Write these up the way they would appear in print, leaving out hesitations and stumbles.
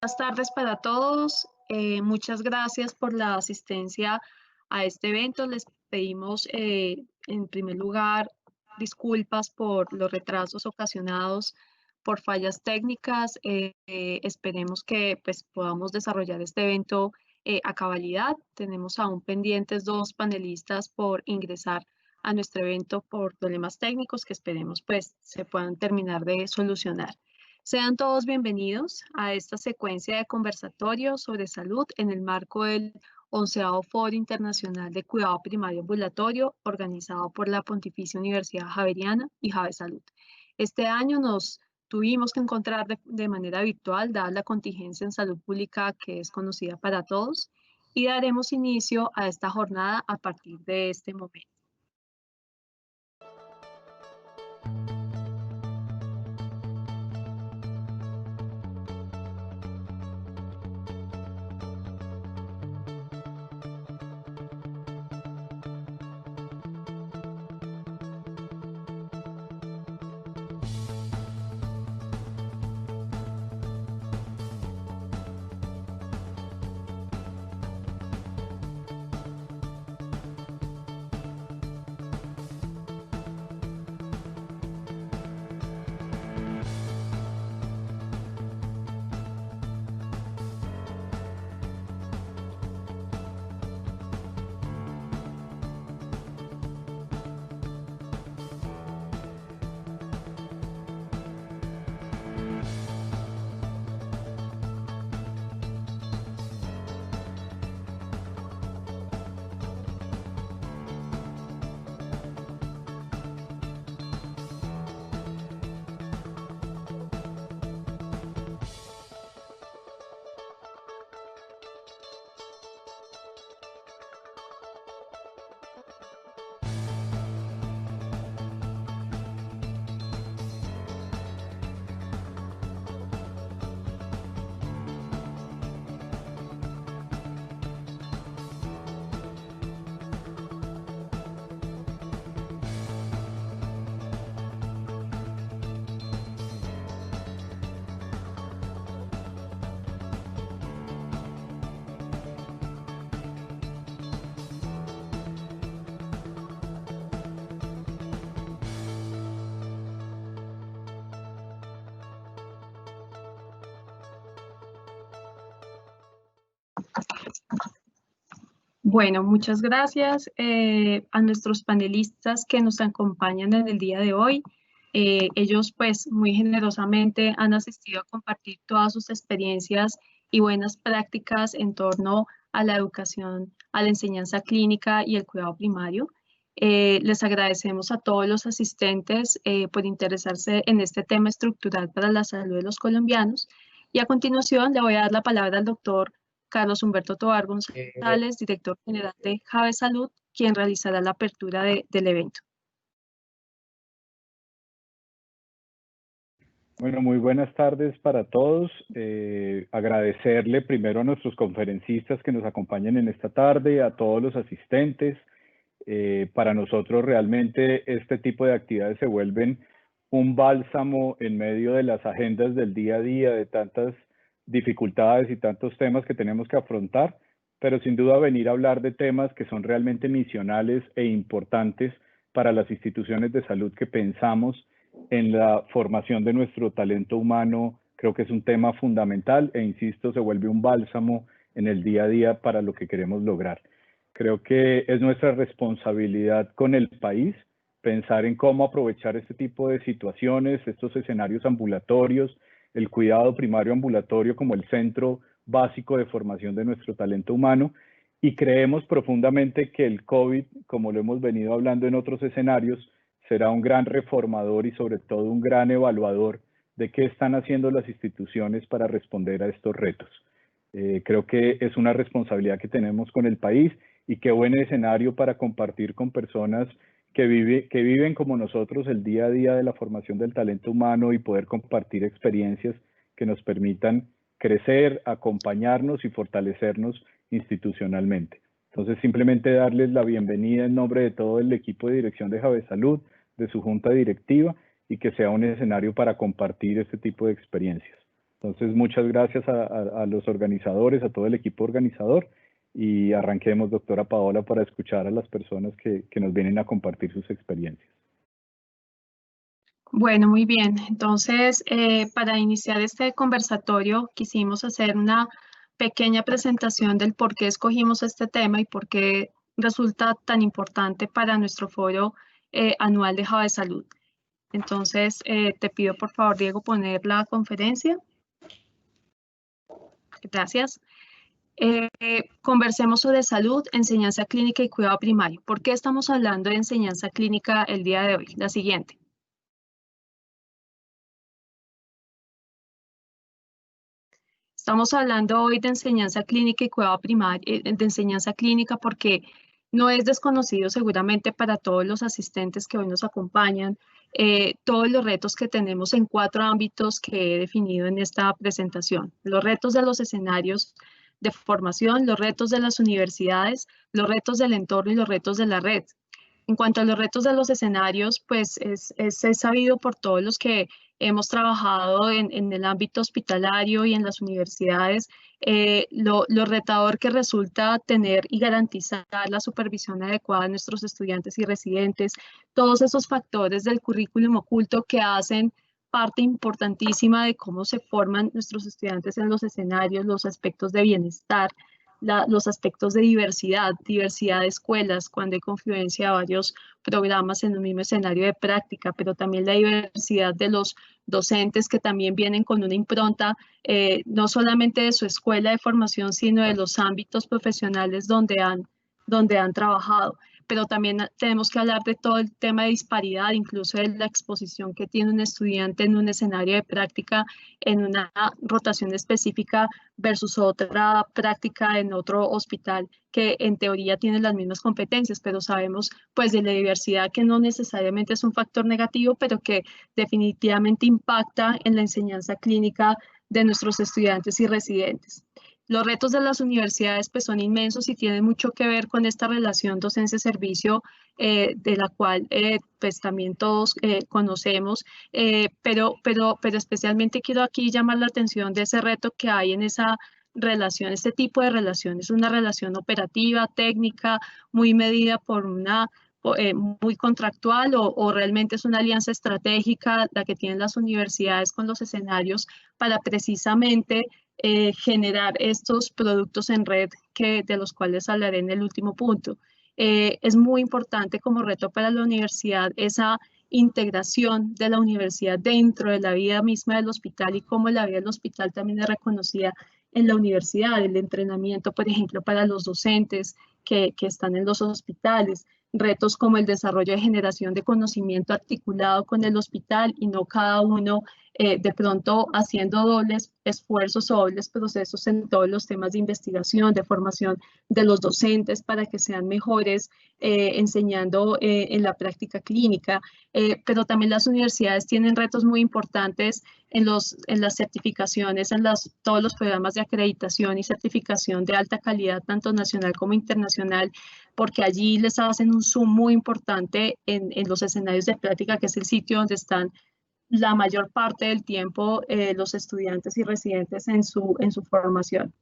Buenas tardes para todos. Muchas gracias por la asistencia a este evento. Les pedimos, en primer lugar, disculpas por los retrasos ocasionados por fallas técnicas. Esperemos que pues, podamos desarrollar este evento a cabalidad. Tenemos aún pendientes dos panelistas por ingresar a nuestro evento por problemas técnicos que esperemos pues, se puedan terminar de solucionar. Sean todos bienvenidos a esta secuencia de conversatorios sobre salud en el marco del 11º Foro Internacional de Cuidado Primario Ambulatorio, organizado por la Pontificia Universidad Javeriana y Jave Salud. Este año nos tuvimos que encontrar de manera virtual, dada la contingencia en salud pública que es conocida para todos, y daremos inicio a esta jornada a partir de este momento. Bueno, muchas gracias a nuestros panelistas que nos acompañan en el día de hoy. Ellos pues muy generosamente han asistido a compartir todas sus experiencias y buenas prácticas en torno a la educación, a la enseñanza clínica y el cuidado primario. Les agradecemos a todos los asistentes por interesarse en este tema estructural para la salud de los colombianos. Y a continuación le voy a dar la palabra al doctor Carlos Humberto Tovar Eh, González, director general de Jave Salud, quien realizará la apertura del evento. Bueno, muy buenas tardes para todos. Agradecerle primero a nuestros conferencistas que nos acompañan en esta tarde, a todos los asistentes. Para nosotros realmente este tipo de actividades se vuelven un bálsamo en medio de las agendas del día a día, de tantas dificultades y tantos temas que tenemos que afrontar, pero sin duda venir a hablar de temas que son realmente misionales e importantes para las instituciones de salud que pensamos en la formación de nuestro talento humano, creo que es un tema fundamental e insisto, se vuelve un bálsamo en el día a día para lo que queremos lograr. Creo que es nuestra responsabilidad con el país pensar en cómo aprovechar este tipo de situaciones, estos escenarios ambulatorios, el cuidado primario ambulatorio como el centro básico de formación de nuestro talento humano. Y creemos profundamente que el COVID, como lo hemos venido hablando en otros escenarios, será un gran reformador y sobre todo un gran evaluador de qué están haciendo las instituciones para responder a estos retos. Creo que es una responsabilidad que tenemos con el país y qué buen escenario para compartir con personas que viven como nosotros el día a día de la formación del talento humano y poder compartir experiencias que nos permitan crecer, acompañarnos y fortalecernos institucionalmente. Entonces, simplemente darles la bienvenida en nombre de todo el equipo de dirección de Jave Salud, de su junta directiva, y que sea un escenario para compartir este tipo de experiencias. Entonces, muchas gracias a los organizadores, a todo el equipo organizador, y arranquemos, doctora Paola, para escuchar a las personas que nos vienen a compartir sus experiencias. Bueno, muy bien. Entonces, para iniciar este conversatorio, quisimos hacer una pequeña presentación del por qué escogimos este tema y por qué resulta tan importante para nuestro foro anual de Java de Salud. Entonces, te pido por favor, Diego, poner la conferencia. Gracias. Conversemos sobre salud, enseñanza clínica y cuidado primario. ¿Por qué estamos hablando de enseñanza clínica el día de hoy? La siguiente. Estamos hablando hoy de enseñanza clínica y cuidado primario, de enseñanza clínica porque no es desconocido seguramente para todos los asistentes que hoy nos acompañan, todos los retos que tenemos en 4 ámbitos que he definido en esta presentación. Los retos de los escenarios de formación, los retos de las universidades, los retos del entorno y los retos de la red. En cuanto a los retos de los escenarios, pues es sabido por todos los que hemos trabajado en el ámbito hospitalario y en las universidades, lo retador que resulta tener y garantizar la supervisión adecuada de nuestros estudiantes y residentes, todos esos factores del currículum oculto que hacen parte importantísima de cómo se forman nuestros estudiantes en los escenarios, los aspectos de bienestar, los aspectos de diversidad de escuelas, cuando hay confluencia de varios programas en un mismo escenario de práctica, pero también la diversidad de los docentes que también vienen con una impronta, no solamente de su escuela de formación, sino de los ámbitos profesionales donde han trabajado. Pero también tenemos que hablar de todo el tema de disparidad, incluso de la exposición que tiene un estudiante en un escenario de práctica, en una rotación específica versus otra práctica en otro hospital que en teoría tiene las mismas competencias, pero sabemos pues de la diversidad que no necesariamente es un factor negativo, pero que definitivamente impacta en la enseñanza clínica de nuestros estudiantes y residentes. Los retos de las universidades pues, son inmensos y tienen mucho que ver con esta relación docencia-servicio de la cual pues, también todos conocemos, pero especialmente quiero aquí llamar la atención de ese reto que hay en esa relación, este tipo de relación. Es una relación operativa, técnica, muy medida por una muy contractual o realmente es una alianza estratégica la que tienen las universidades con los escenarios para precisamente generar estos productos en red de los cuales hablaré en el último punto. Es muy importante como reto para la universidad esa integración de la universidad dentro de la vida misma del hospital y cómo la vida del hospital también es reconocida en la universidad, el entrenamiento, por ejemplo, para los docentes que están en los hospitales, retos como el desarrollo de generación de conocimiento articulado con el hospital y no cada uno de pronto haciendo dobles esfuerzos o dobles procesos en todos los temas de investigación, de formación de los docentes para que sean mejores enseñando en la práctica clínica, pero también las universidades tienen retos muy importantes en las certificaciones, todos los programas de acreditación y certificación de alta calidad, tanto nacional como internacional, porque allí les hacen un zoom muy importante en los escenarios de práctica, que es el sitio donde están la mayor parte del tiempo los estudiantes y residentes en su formación.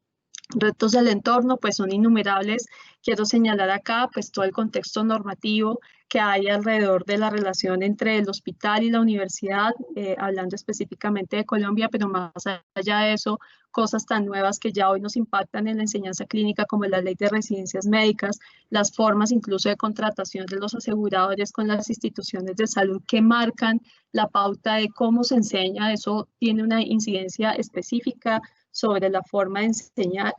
Retos del entorno, pues son innumerables. Quiero señalar acá, pues todo el contexto normativo que hay alrededor de la relación entre el hospital y la universidad, hablando específicamente de Colombia, pero más allá de eso, cosas tan nuevas que ya hoy nos impactan en la enseñanza clínica como la ley de residencias médicas, las formas incluso de contratación de los aseguradores con las instituciones de salud que marcan la pauta de cómo se enseña. Eso tiene una incidencia específica sobre la forma de enseñar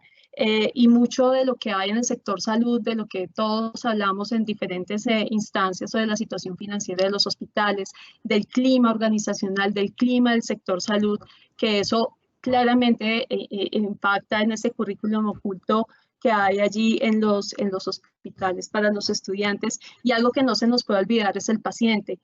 y mucho de lo que hay en el sector salud, de lo que todos hablamos en diferentes instancias sobre la situación financiera de los hospitales, del clima organizacional, del clima del sector salud, que eso claramente impacta en ese currículum oculto que hay allí en los hospitales para los estudiantes. Y algo que no se nos puede olvidar es el paciente.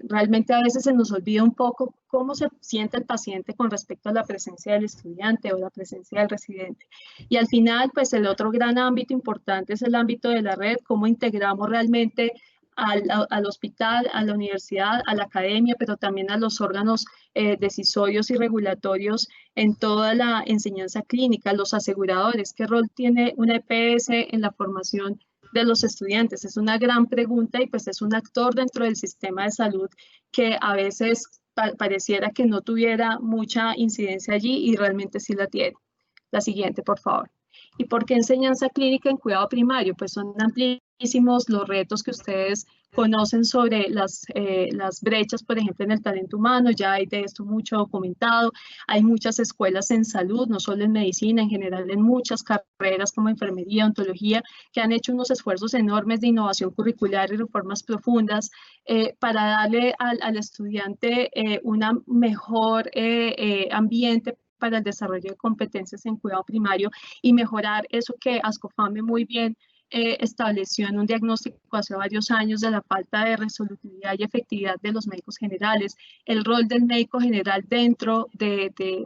Realmente a veces se nos olvida un poco cómo se siente el paciente con respecto a la presencia del estudiante o la presencia del residente. Y al final, pues el otro gran ámbito importante es el ámbito de la red, cómo integramos realmente al hospital, a la universidad, a la academia, pero también a los órganos decisorios y regulatorios en toda la enseñanza clínica, los aseguradores. ¿Qué rol tiene una EPS en la formación de los estudiantes? Es una gran pregunta y pues es un actor dentro del sistema de salud que a veces pareciera que no tuviera mucha incidencia allí y realmente sí la tiene. La siguiente, por favor. ¿Y por qué enseñanza clínica en cuidado primario? Pues son amplísimos los retos que ustedes conocen sobre las brechas, por ejemplo, en el talento humano, ya hay de esto mucho documentado, hay muchas escuelas en salud, no solo en medicina, en general en muchas carreras como enfermería, odontología, que han hecho unos esfuerzos enormes de innovación curricular y reformas profundas para darle al estudiante un mejor ambiente para el desarrollo de competencias en cuidado primario y mejorar eso que Ascofame muy bien estableció en un diagnóstico hace varios años de la falta de resolutividad y efectividad de los médicos generales, el rol del médico general dentro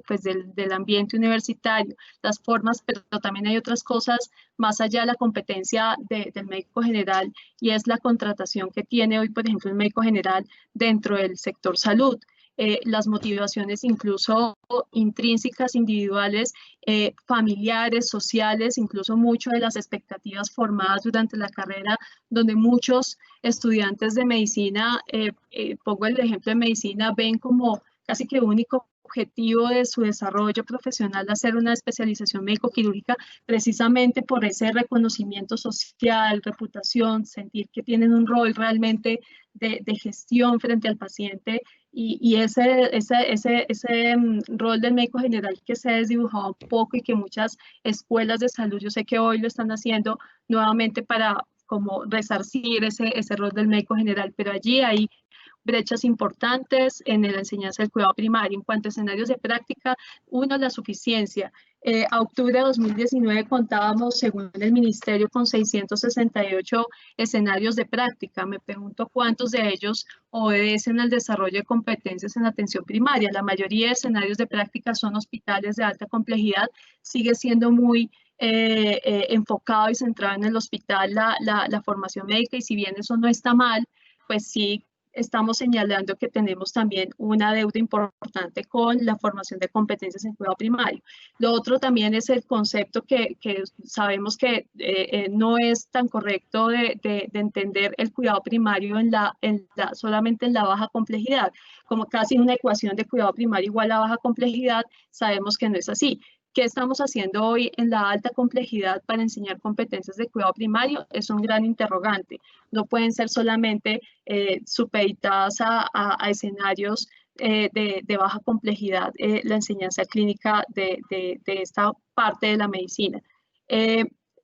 pues del ambiente universitario, las formas, pero también hay otras cosas más allá de la competencia del médico general y es la contratación que tiene hoy, por ejemplo, el médico general dentro del sector salud. Las motivaciones incluso intrínsecas, individuales, familiares, sociales, incluso mucho de las expectativas formadas durante la carrera, donde muchos estudiantes de medicina, pongo el ejemplo de medicina, ven como casi que único objetivo de su desarrollo profesional hacer una especialización médico-quirúrgica precisamente por ese reconocimiento social, reputación, sentir que tienen un rol realmente de gestión frente al paciente y ese rol del médico general que se ha desdibujado un poco y que muchas escuelas de salud, yo sé que hoy lo están haciendo nuevamente para como resarcir ese rol del médico general, pero allí hay brechas importantes en la enseñanza del cuidado primario. En cuanto a escenarios de práctica, uno, la suficiencia. A octubre de 2019 contábamos, según el Ministerio, con 668 escenarios de práctica. Me pregunto cuántos de ellos obedecen al desarrollo de competencias en atención primaria. La mayoría de escenarios de práctica son hospitales de alta complejidad. Sigue siendo muy enfocado y centrado en el hospital la formación médica y si bien eso no está mal, pues sí estamos señalando que tenemos también una deuda importante con la formación de competencias en cuidado primario. Lo otro también es el concepto que sabemos que no es tan correcto de entender el cuidado primario solamente en la baja complejidad, como casi una ecuación de cuidado primario igual a baja complejidad, sabemos que no es así. ¿Qué estamos haciendo hoy en la alta complejidad para enseñar competencias de cuidado primario? Es un gran interrogante. No pueden ser solamente supeditadas a escenarios de baja complejidad, la enseñanza clínica de esta parte de la medicina.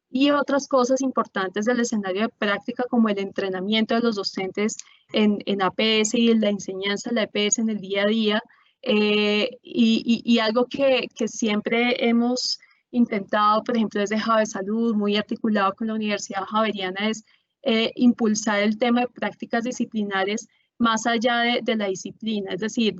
Y otras cosas importantes del escenario de práctica como el entrenamiento de los docentes en APS y en la enseñanza de la EPS en el día a día, y algo que siempre hemos intentado, por ejemplo, desde Jave Salud, muy articulado con la Universidad Javeriana, es impulsar el tema de prácticas disciplinares más allá de la disciplina. Es decir,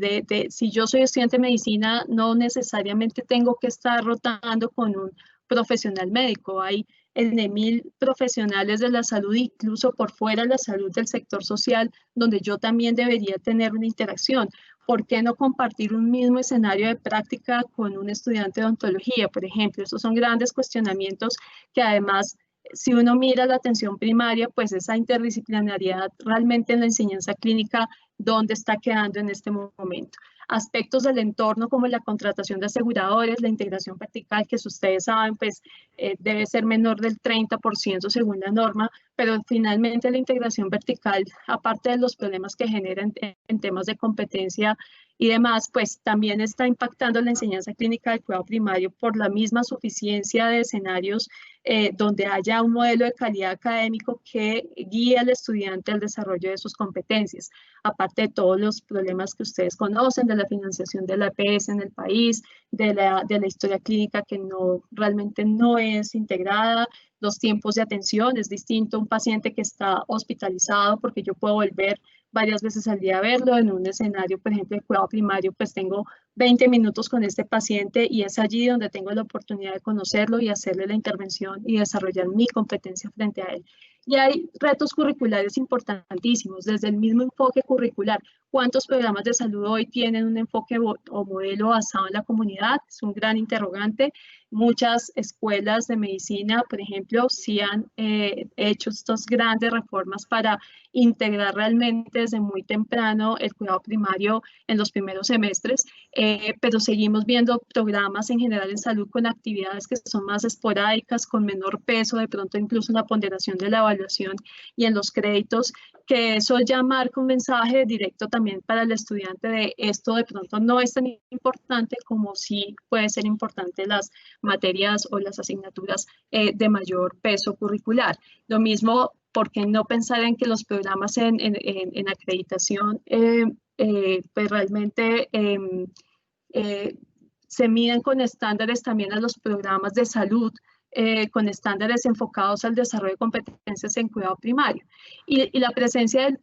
si yo soy estudiante de medicina, no necesariamente tengo que estar rotando con un profesional médico. Hay N.000 profesionales de la salud, incluso por fuera de la salud del sector social, donde yo también debería tener una interacción. ¿Por qué no compartir un mismo escenario de práctica con un estudiante de odontología, por ejemplo? Esos son grandes cuestionamientos que además, si uno mira la atención primaria, pues esa interdisciplinariedad realmente en la enseñanza clínica, ¿dónde está quedando en este momento? Aspectos del entorno como la contratación de aseguradores, la integración vertical, que ustedes saben, pues debe ser menor del 30% según la norma, pero finalmente la integración vertical, aparte de los problemas que generan en temas de competencia y demás, pues también está impactando la enseñanza clínica del cuidado primario por la misma suficiencia de escenarios donde haya un modelo de calidad académico que guíe al estudiante al desarrollo de sus competencias, aparte de todos los problemas que ustedes conocen, de la financiación de la EPS en el país, de la historia clínica que realmente no es integrada, los tiempos de atención, es distinto un paciente que está hospitalizado porque yo puedo volver varias veces al día a verlo, en un escenario, por ejemplo, de cuidado primario, pues tengo 20 minutos con este paciente y es allí donde tengo la oportunidad de conocerlo y hacerle la intervención y desarrollar mi competencia frente a él. Y hay retos curriculares importantísimos, desde el mismo enfoque curricular. ¿Cuántos programas de salud hoy tienen un enfoque o modelo basado en la comunidad? Es un gran interrogante. Muchas escuelas de medicina, por ejemplo, sí han hecho estas grandes reformas para integrar realmente desde muy temprano el cuidado primario en los primeros semestres, pero seguimos viendo programas en general en salud con actividades que son más esporádicas, con menor peso, de pronto incluso una ponderación de la evaluación y en los créditos, que eso ya marca un mensaje directo también para el estudiante de esto de pronto no es tan importante como sí puede ser importante las materias o las asignaturas de mayor peso curricular. Lo mismo, ¿por qué no pensar en que los programas en acreditación pues realmente se miden con estándares también a los programas de salud, con estándares enfocados al desarrollo de competencias en cuidado primario? Y la presencia del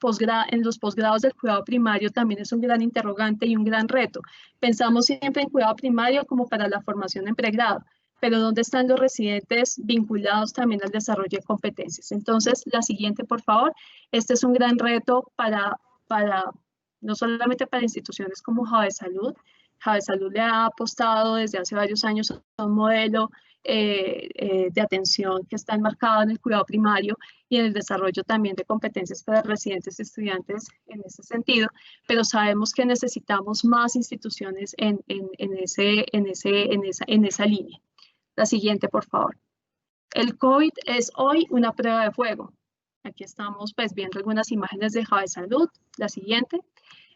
en los posgrados del cuidado primario también es un gran interrogante y un gran reto. Pensamos siempre en cuidado primario como para la formación en pregrado, pero ¿dónde están los residentes vinculados también al desarrollo de competencias? Entonces, la siguiente, por favor. Este es un gran reto no solamente para instituciones como Jave Salud. Jave Salud le ha apostado desde hace varios años a un modelo de atención que está enmarcado en el cuidado primario y en el desarrollo también de competencias para residentes y estudiantes en ese sentido, pero sabemos que necesitamos más instituciones en esa línea. La siguiente, por favor. El COVID es hoy una prueba de fuego. Aquí estamos pues viendo algunas imágenes de Jave Salud. La siguiente.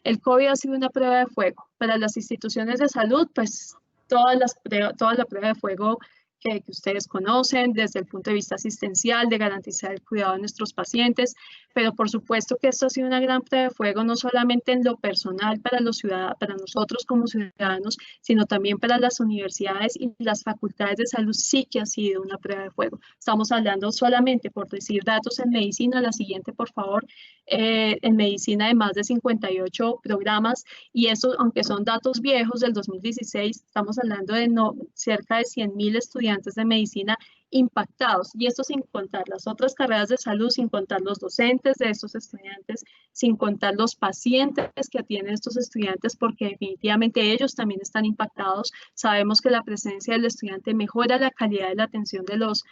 El COVID ha sido una prueba de fuego. Para las instituciones de salud, pues toda la prueba de fuego que ustedes conocen desde el punto de vista asistencial, de garantizar el cuidado de nuestros pacientes, pero por supuesto que esto ha sido una gran prueba de fuego, no solamente en lo personal para los ciudadanos, para nosotros como ciudadanos, sino también para las universidades y las facultades de salud. Sí que ha sido una prueba de fuego. Estamos hablando solamente, por decir datos en medicina, la siguiente, por favor, en medicina de más de 58 programas, y eso, aunque son datos viejos del 2016, estamos hablando de cerca de 100.000 estudiantes de medicina impactados, y esto sin contar las otras carreras de salud, sin contar los docentes de estos estudiantes, sin contar los pacientes que atienden estos estudiantes, porque definitivamente ellos también están impactados. Sabemos que la presencia del estudiante mejora la calidad de la atención de los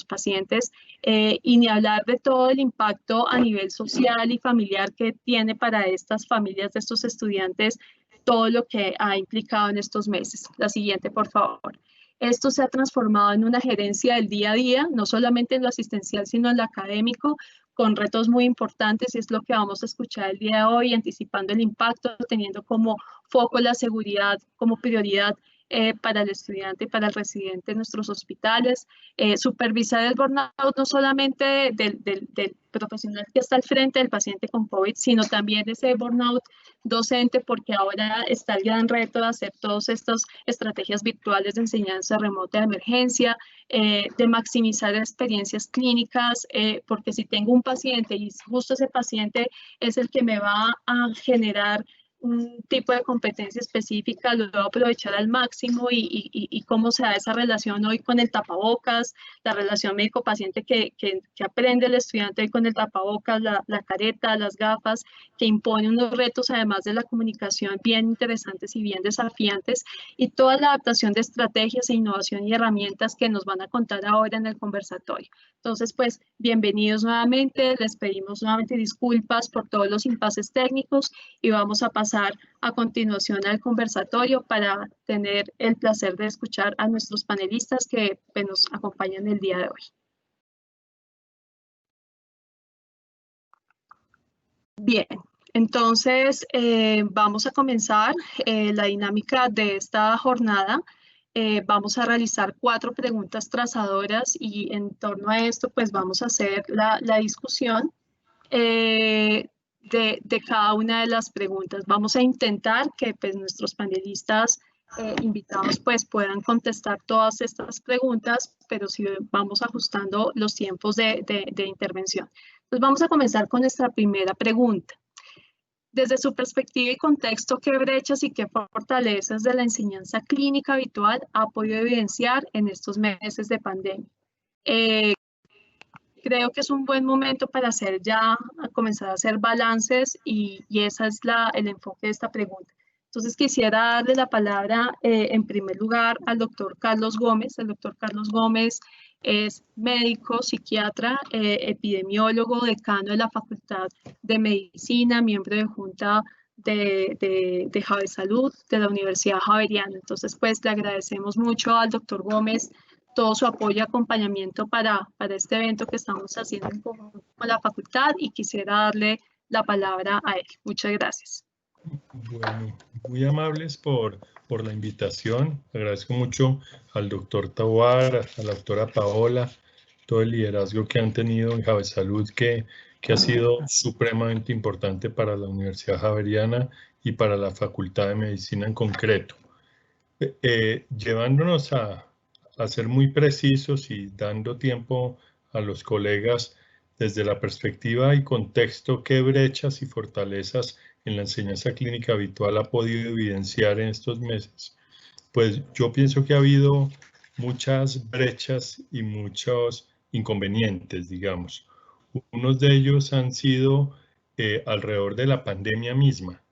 pacientes, y ni hablar de todo el impacto a nivel social y familiar que tiene para estas familias de estos estudiantes, todo lo que ha implicado en estos meses. La siguiente, por favor. Esto se ha transformado en una gerencia del día a día, no solamente en lo asistencial, sino en lo académico, con retos muy importantes, y es lo que vamos a escuchar el día de hoy, anticipando el impacto, teniendo como foco la seguridad como prioridad para el estudiante y para el residente en nuestros hospitales. Supervisar el burnout no solamente del profesional que está al frente del paciente con COVID, sino también ese burnout docente, porque ahora está el gran reto de hacer todas estas estrategias virtuales de enseñanza remota de emergencia, de maximizar experiencias clínicas, porque si tengo un paciente y justo ese paciente es el que me va a generar un tipo de competencia específica, lo debo aprovechar al máximo, y cómo se da esa relación hoy con el tapabocas, la relación médico-paciente que aprende el estudiante hoy con el tapabocas, la careta, las gafas, que impone unos retos además de la comunicación bien interesantes y bien desafiantes, y toda la adaptación de estrategias e innovación y herramientas que nos van a contar ahora en el conversatorio. Entonces, pues, bienvenidos nuevamente, les pedimos nuevamente disculpas por todos los impases técnicos, y vamos a pasar a continuación al conversatorio para tener el placer de escuchar a nuestros panelistas que pues, nos acompañan el día de hoy. Bien, entonces vamos a comenzar la dinámica de esta jornada. Vamos a realizar 4 preguntas trazadoras, y en torno a esto pues vamos a hacer la discusión de cada una de las preguntas. Vamos a intentar que pues, nuestros panelistas invitados pues, puedan contestar todas estas preguntas, pero sí vamos ajustando los tiempos de intervención. Entonces vamos a comenzar con nuestra primera pregunta. Desde su perspectiva y contexto, ¿qué brechas y qué fortalezas de la enseñanza clínica habitual ha podido evidenciar en estos meses de pandemia? creo que es un buen momento para comenzar a hacer balances y ese es el enfoque de esta pregunta. Entonces quisiera darle la palabra en primer lugar al doctor Carlos Gómez. El doctor Carlos Gómez es médico, psiquiatra, epidemiólogo, decano de la Facultad de Medicina, miembro de Junta de Javesalud de la Universidad Javeriana. Entonces, pues le agradecemos mucho al doctor Gómez todo su apoyo y acompañamiento para este evento que estamos haciendo en conjunto con la facultad y quisiera darle la palabra a él. Muchas gracias. Bueno, muy amables por la invitación. Agradezco mucho al doctor Tawar, a la doctora Paola, todo el liderazgo que han tenido en Javesalud, que ha sido supremamente importante para la Universidad Javeriana y para la Facultad de Medicina en concreto. Llevándonos a ser muy precisos y dando tiempo a los colegas desde la perspectiva y contexto, qué brechas y fortalezas en la enseñanza clínica habitual ha podido evidenciar en estos meses. Pues yo pienso que ha habido muchas brechas y muchos inconvenientes, digamos. Unos de ellos han sido alrededor de la pandemia misma,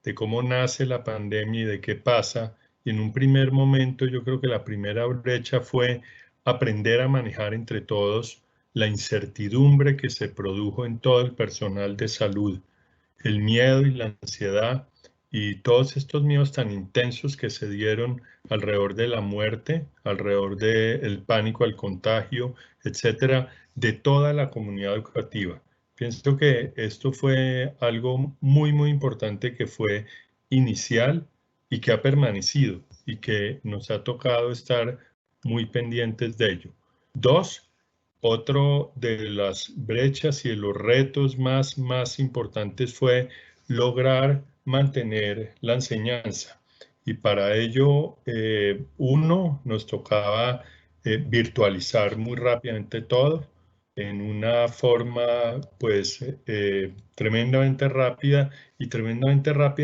de cómo nace la pandemia y de qué pasa. Y en un primer momento yo creo que la primera brecha fue aprender a manejar entre todos la incertidumbre que se produjo en todo el personal de salud, el miedo y la ansiedad y todos estos miedos tan intensos que se dieron alrededor de la muerte, alrededor del pánico al contagio, etcétera, de toda la comunidad educativa. Pienso que esto fue algo muy, muy importante que fue inicial y que ha permanecido y que nos ha tocado estar muy pendientes de ello. Dos, otro de las brechas y de los retos más importantes fue lograr mantener la enseñanza. Y para ello, uno, nos tocaba virtualizar muy rápidamente todo en una forma pues tremendamente rápida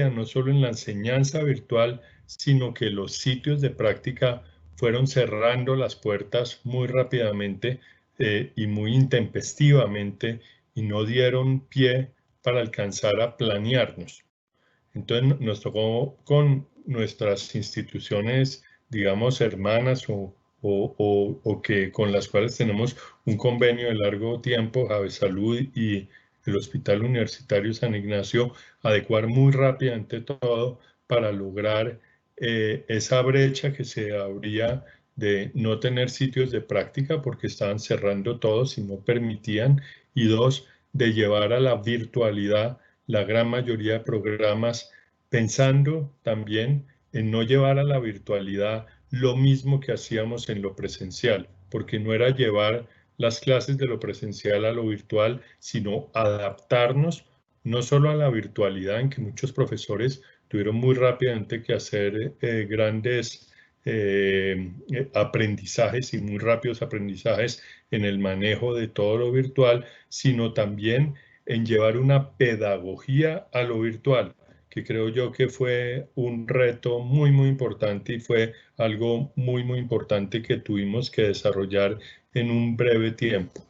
no solo en la enseñanza virtual, sino que los sitios de práctica fueron cerrando las puertas muy rápidamente y muy intempestivamente y no dieron pie para alcanzar a planearnos. Entonces nos tocó con nuestras instituciones, digamos, hermanas o que con las cuales tenemos un convenio de largo tiempo, Javesalud y el Hospital Universitario San Ignacio, adecuar muy rápidamente todo para lograr esa brecha que se abría de no tener sitios de práctica porque estaban cerrando todos y no permitían, y dos, de llevar a la virtualidad la gran mayoría de programas, pensando también en no llevar a la virtualidad lo mismo que hacíamos en lo presencial, porque no era llevar las clases de lo presencial a lo virtual, sino adaptarnos no solo a la virtualidad, en que muchos profesores tuvieron muy rápidamente que hacer grandes aprendizajes y muy rápidos aprendizajes en el manejo de todo lo virtual, sino también en llevar una pedagogía a lo virtual, que creo yo que fue un reto muy, muy importante y fue algo muy, muy importante que tuvimos que desarrollar en un breve tiempo.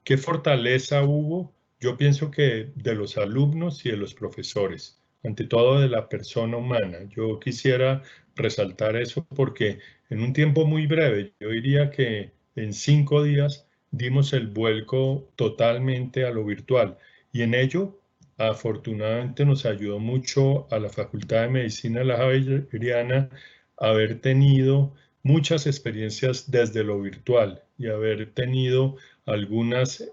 ¿Qué fortaleza hubo? Yo pienso que de los alumnos y de los profesores, ante todo de la persona humana. Yo quisiera resaltar eso porque en un tiempo muy breve, yo diría que en 5 días dimos el vuelco totalmente a lo virtual y en ello afortunadamente nos ayudó mucho a la Facultad de Medicina de la Javeriana haber tenido muchas experiencias desde lo virtual y haber tenido algunos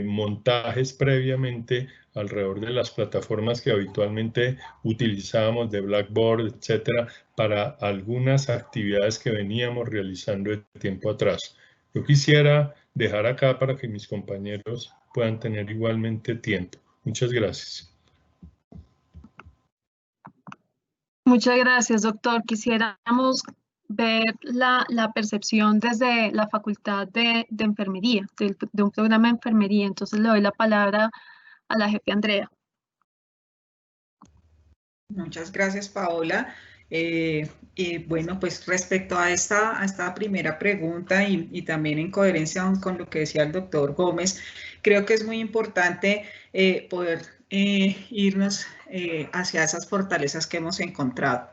montajes previamente alrededor de las plataformas que habitualmente utilizábamos de Blackboard, etcétera, para algunas actividades que veníamos realizando de tiempo atrás. Yo quisiera dejar acá para que mis compañeros puedan tener igualmente tiempo. Muchas gracias. Muchas gracias, doctor. Quisiéramos ver la percepción desde la Facultad de Enfermería, de un programa de enfermería. Entonces le doy la palabra a la jefe Andrea. Muchas gracias, Paola. Bueno, pues respecto a esta primera pregunta y también en coherencia con lo que decía el doctor Gómez, creo que es muy importante poder irnos hacia esas fortalezas que hemos encontrado.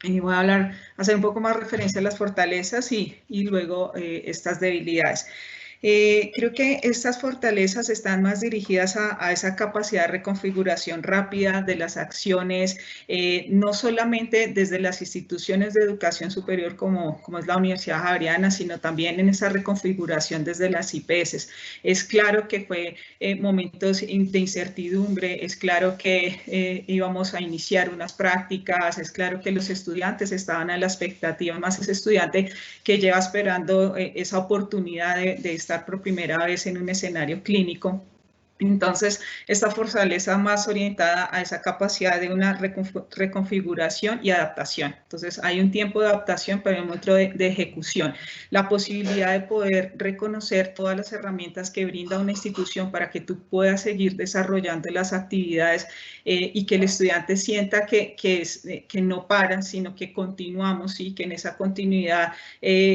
Voy a hacer un poco más referencia a las fortalezas y luego estas debilidades. Creo que estas fortalezas están más dirigidas a esa capacidad de reconfiguración rápida de las acciones, no solamente desde las instituciones de educación superior como es la Universidad Javeriana, sino también en esa reconfiguración desde las IPS. Es claro que fue momentos de incertidumbre, es claro que íbamos a iniciar unas prácticas, es claro que los estudiantes estaban a la expectativa, más ese estudiante que lleva esperando esa oportunidad de estar por primera vez en un escenario clínico. Entonces, esta fortaleza más orientada a esa capacidad de una reconfiguración y adaptación. Entonces, hay un tiempo de adaptación, pero hay otro de ejecución. La posibilidad de poder reconocer todas las herramientas que brinda una institución para que tú puedas seguir desarrollando las actividades y que el estudiante sienta que no paran, sino que continuamos y que en esa continuidad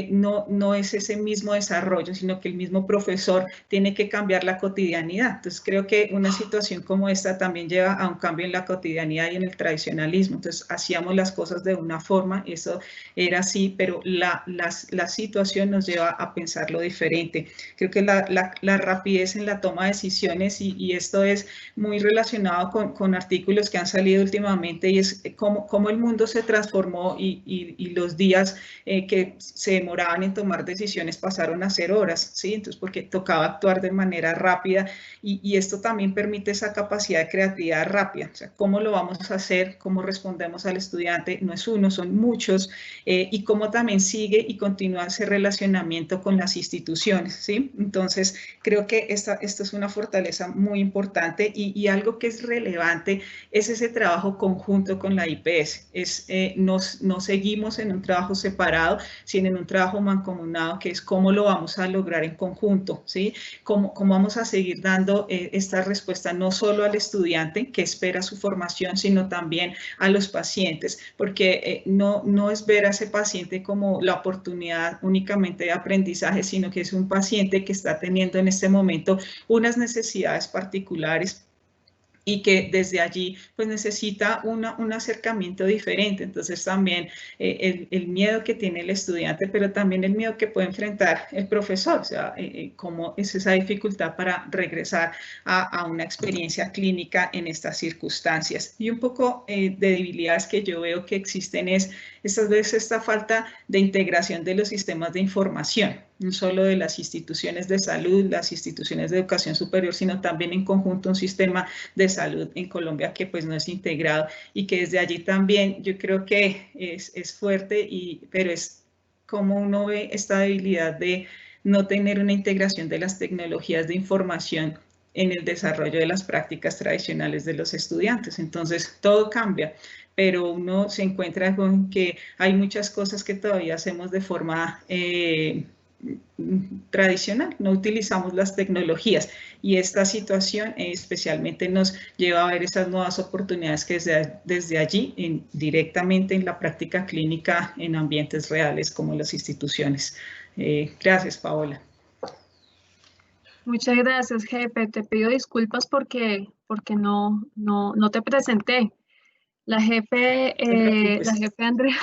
no es ese mismo desarrollo, sino que el mismo profesor tiene que cambiar la cotidianidad. Entonces, creo que una situación como esta también lleva a un cambio en la cotidianidad y en el tradicionalismo. Entonces, hacíamos las cosas de una forma, eso era así, pero la situación nos lleva a pensarlo diferente. Creo que la rapidez en la toma de decisiones, y esto es muy relacionado con artículos que han salido últimamente, y es cómo el mundo se transformó y los días que se demoraban en tomar decisiones pasaron a ser horas, ¿sí? Entonces, porque tocaba actuar de manera rápida y esto también permite esa capacidad de creatividad rápida. O sea, ¿cómo lo vamos a hacer? ¿Cómo respondemos al estudiante? No es uno, son muchos. Y cómo también sigue y continúa ese relacionamiento con las instituciones, ¿sí? Entonces, creo que esta es una fortaleza muy importante y algo que es relevante es ese trabajo conjunto con la IPS. No seguimos en un trabajo separado, sino en un trabajo mancomunado, que es cómo lo vamos a lograr en conjunto, ¿sí? Cómo vamos a seguir dando esta respuesta no solo al estudiante que espera su formación, sino también a los pacientes, porque no es ver a ese paciente como la oportunidad únicamente de aprendizaje, sino que es un paciente que está teniendo en este momento unas necesidades particulares y que desde allí pues necesita un acercamiento diferente. Entonces también el miedo que tiene el estudiante, pero también el miedo que puede enfrentar el profesor, o sea, cómo es esa dificultad para regresar a una experiencia clínica en estas circunstancias. Y un poco de debilidades que yo veo que existen es estas veces esta falta de integración de los sistemas de información, no solo de las instituciones de salud, las instituciones de educación superior, sino también en conjunto un sistema de salud en Colombia que pues no es integrado y que desde allí también yo creo que es fuerte, pero es como uno ve esta debilidad de no tener una integración de las tecnologías de información en el desarrollo de las prácticas tradicionales de los estudiantes. Entonces, todo cambia, pero uno se encuentra con que hay muchas cosas que todavía hacemos de forma tradicional, no utilizamos las tecnologías y esta situación especialmente nos lleva a ver esas nuevas oportunidades que desde allí directamente en la práctica clínica en ambientes reales como las instituciones. Gracias, Paola. Muchas gracias, jefe. Te pido disculpas porque no te presenté. La jefe Andrea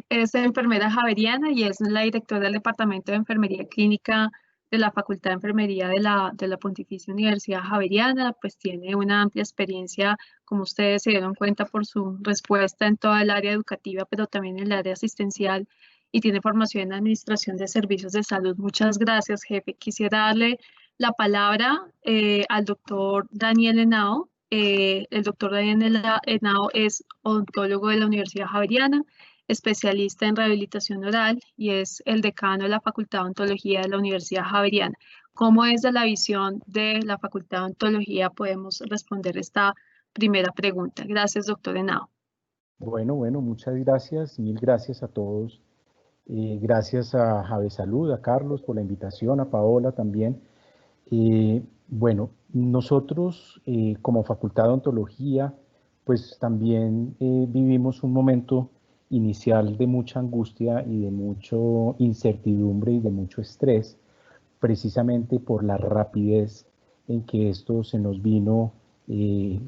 es enfermera javeriana y es la directora del Departamento de Enfermería Clínica de la Facultad de Enfermería de la Pontificia Universidad Javeriana. Pues tiene una amplia experiencia, como ustedes se dieron cuenta por su respuesta, en toda el área educativa, pero también en el área asistencial, y tiene formación en Administración de Servicios de Salud. Muchas gracias, jefe. Quisiera darle la palabra al doctor Daniel Henao. El doctor Daniel Henao es odontólogo de la Universidad Javeriana, especialista en rehabilitación oral y es el decano de la Facultad de Odontología de la Universidad Javeriana. ¿Cómo desde la visión de la Facultad de Odontología podemos responder esta primera pregunta? Gracias, doctor Henao. Bueno, muchas gracias, mil gracias a todos. Gracias a Javesalud, a Carlos por la invitación, a Paola también. Bueno, nosotros como Facultad de Odontología, pues también vivimos un momento inicial de mucha angustia y de mucha incertidumbre y de mucho estrés, precisamente por la rapidez en que esto se nos vino y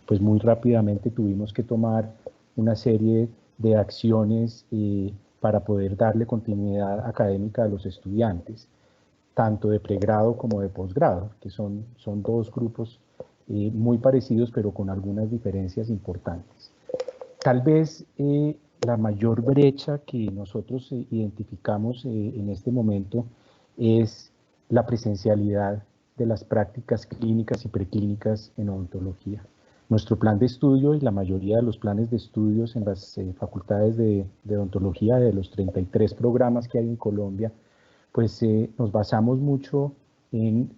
pues muy rápidamente tuvimos que tomar una serie de acciones para poder darle continuidad académica a los estudiantes, tanto de pregrado como de posgrado, que son dos grupos muy parecidos pero con algunas diferencias importantes. Tal vez la mayor brecha que nosotros identificamos en este momento es la presencialidad de las prácticas clínicas y preclínicas en odontología. Nuestro plan de estudio y la mayoría de los planes de estudios en las facultades de odontología, de los 33 programas que hay en Colombia, pues nos basamos mucho en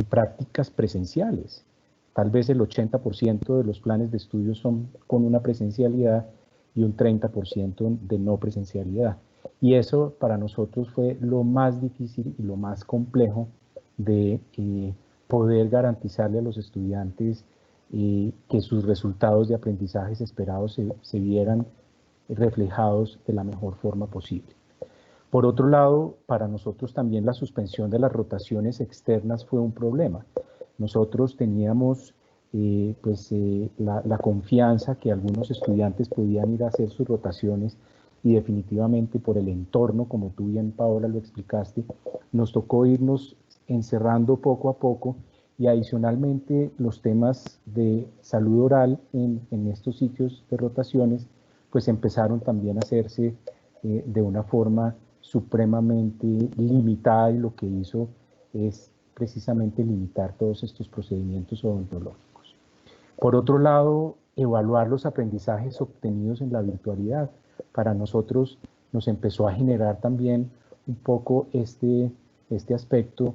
prácticas presenciales. Tal vez el 80% de los planes de estudio son con una presencialidad y un 30% de no presencialidad. Y eso para nosotros fue lo más difícil y lo más complejo de poder garantizarle a los estudiantes que sus resultados de aprendizajes esperados se vieran reflejados de la mejor forma posible. Por otro lado, para nosotros también la suspensión de las rotaciones externas fue un problema. Nosotros teníamos la confianza que algunos estudiantes podían ir a hacer sus rotaciones y definitivamente por el entorno, como tú bien, Paola, lo explicaste, nos tocó irnos encerrando poco a poco y adicionalmente los temas de salud oral en estos sitios de rotaciones pues empezaron también a hacerse de una forma supremamente limitada y lo que hizo es precisamente limitar todos estos procedimientos odontológicos. Por otro lado, evaluar los aprendizajes obtenidos en la virtualidad. Para nosotros nos empezó a generar también un poco este aspecto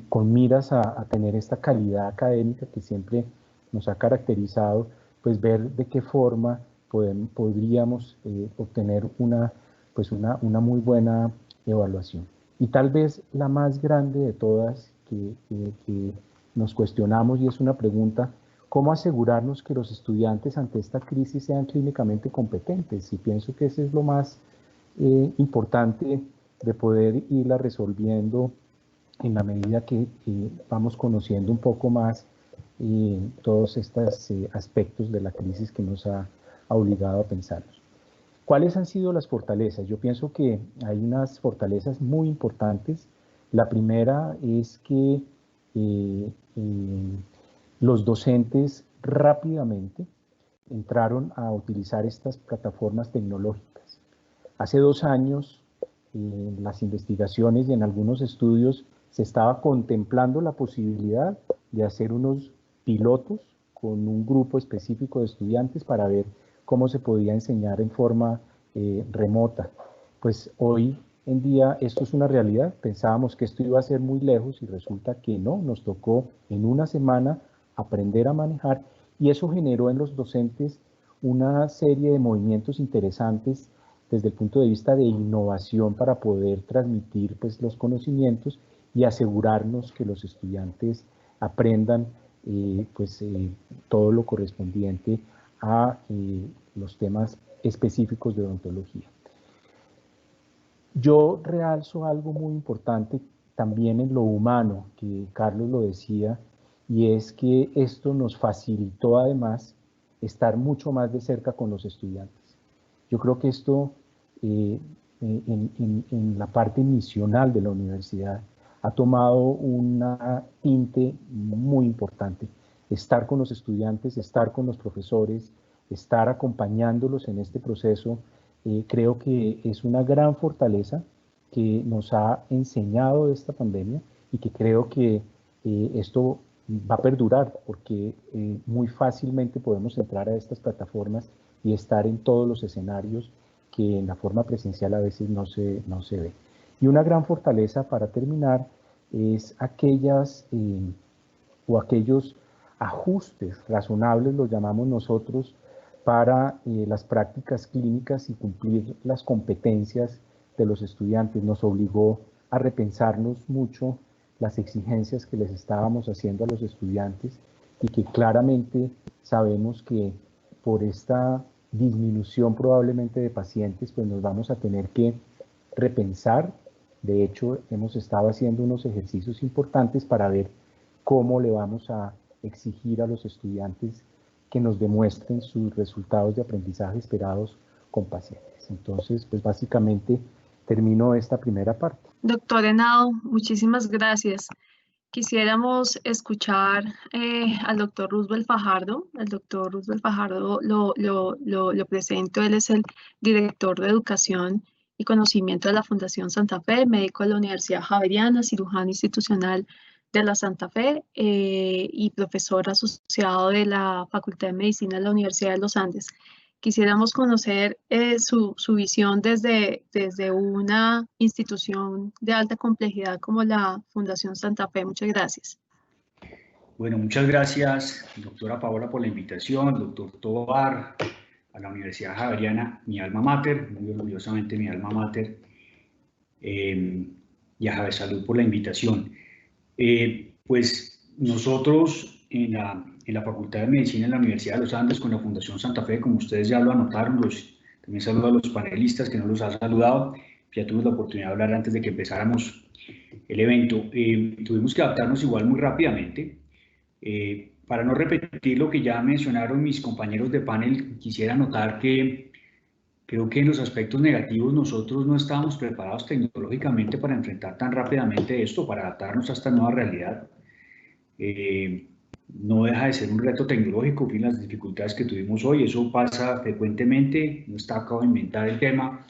con miras a tener esta calidad académica que siempre nos ha caracterizado, pues ver de qué forma podríamos obtener una muy buena evaluación. Y tal vez la más grande de todas que nos cuestionamos, y es una pregunta: ¿cómo asegurarnos que los estudiantes ante esta crisis sean clínicamente competentes? Y pienso que eso es lo más importante de poder irla resolviendo en la medida que vamos conociendo un poco más todos estos aspectos de la crisis que nos ha obligado a pensarnos. ¿Cuáles han sido las fortalezas? Yo pienso que hay unas fortalezas muy importantes. La primera es que los docentes rápidamente entraron a utilizar estas plataformas tecnológicas. Hace 2 años, en las investigaciones y en algunos estudios se estaba contemplando la posibilidad de hacer unos pilotos con un grupo específico de estudiantes para ver cómo se podía enseñar en forma remota. Pues hoy en día esto es una realidad. Pensábamos que esto iba a ser muy lejos y resulta que no. Nos tocó en una semana aprender a manejar y eso generó en los docentes una serie de movimientos interesantes desde el punto de vista de innovación para poder transmitir pues, los conocimientos y asegurarnos que los estudiantes aprendan todo lo correspondiente a los temas específicos de odontología. Yo realzo algo muy importante también en lo humano, que Carlos lo decía, y es que esto nos facilitó además estar mucho más de cerca con los estudiantes. Yo creo que esto en la parte misional de la universidad ha tomado una tinte muy importante. Estar con los estudiantes, estar con los profesores, estar acompañándolos en este proceso, creo que es una gran fortaleza que nos ha enseñado esta pandemia y que creo que esto va a perdurar porque muy fácilmente podemos entrar a estas plataformas y estar en todos los escenarios que en la forma presencial a veces no se ve. Y una gran fortaleza, para terminar, es aquellos ajustes razonables, los llamamos nosotros, para las prácticas clínicas y cumplir las competencias de los estudiantes. Nos obligó a repensarnos mucho las exigencias que les estábamos haciendo a los estudiantes y que claramente sabemos que por esta disminución probablemente de pacientes, pues nos vamos a tener que repensar. De hecho, hemos estado haciendo unos ejercicios importantes para ver cómo le vamos a exigir a los estudiantes que nos demuestren sus resultados de aprendizaje esperados con pacientes. Entonces, pues básicamente termino esta primera parte. Doctor Henao, muchísimas gracias. Quisiéramos escuchar al doctor Roosevelt Fajardo. El doctor Roosevelt Fajardo lo presento. Él es el director de Educación y Conocimiento de la Fundación Santa Fe, médico de la Universidad Javeriana, cirujano institucional de la Santa Fe y profesor asociado de la Facultad de Medicina de la Universidad de los Andes. Quisiéramos conocer su visión desde una institución de alta complejidad como la Fundación Santa Fe. Muchas gracias. Bueno, muchas gracias, doctora Paola, por la invitación, doctor Tovar, a la Universidad Javeriana, mi alma mater, muy orgullosamente mi alma mater, y a Javier Salud por la invitación. Pues nosotros en la Facultad de Medicina de la Universidad de los Andes, con la Fundación Santa Fe, como ustedes ya lo anotaron, también saludo a los panelistas que no los han saludado, ya tuvimos la oportunidad de hablar antes de que empezáramos el evento. Tuvimos que adaptarnos igual muy rápidamente. Para no repetir lo que ya mencionaron mis compañeros de panel, quisiera anotar que creo que en los aspectos negativos nosotros no estábamos preparados tecnológicamente para enfrentar tan rápidamente esto, para adaptarnos a esta nueva realidad. No deja de ser un reto tecnológico, fin, las dificultades que tuvimos hoy, eso pasa frecuentemente, no está acabo de inventar el tema.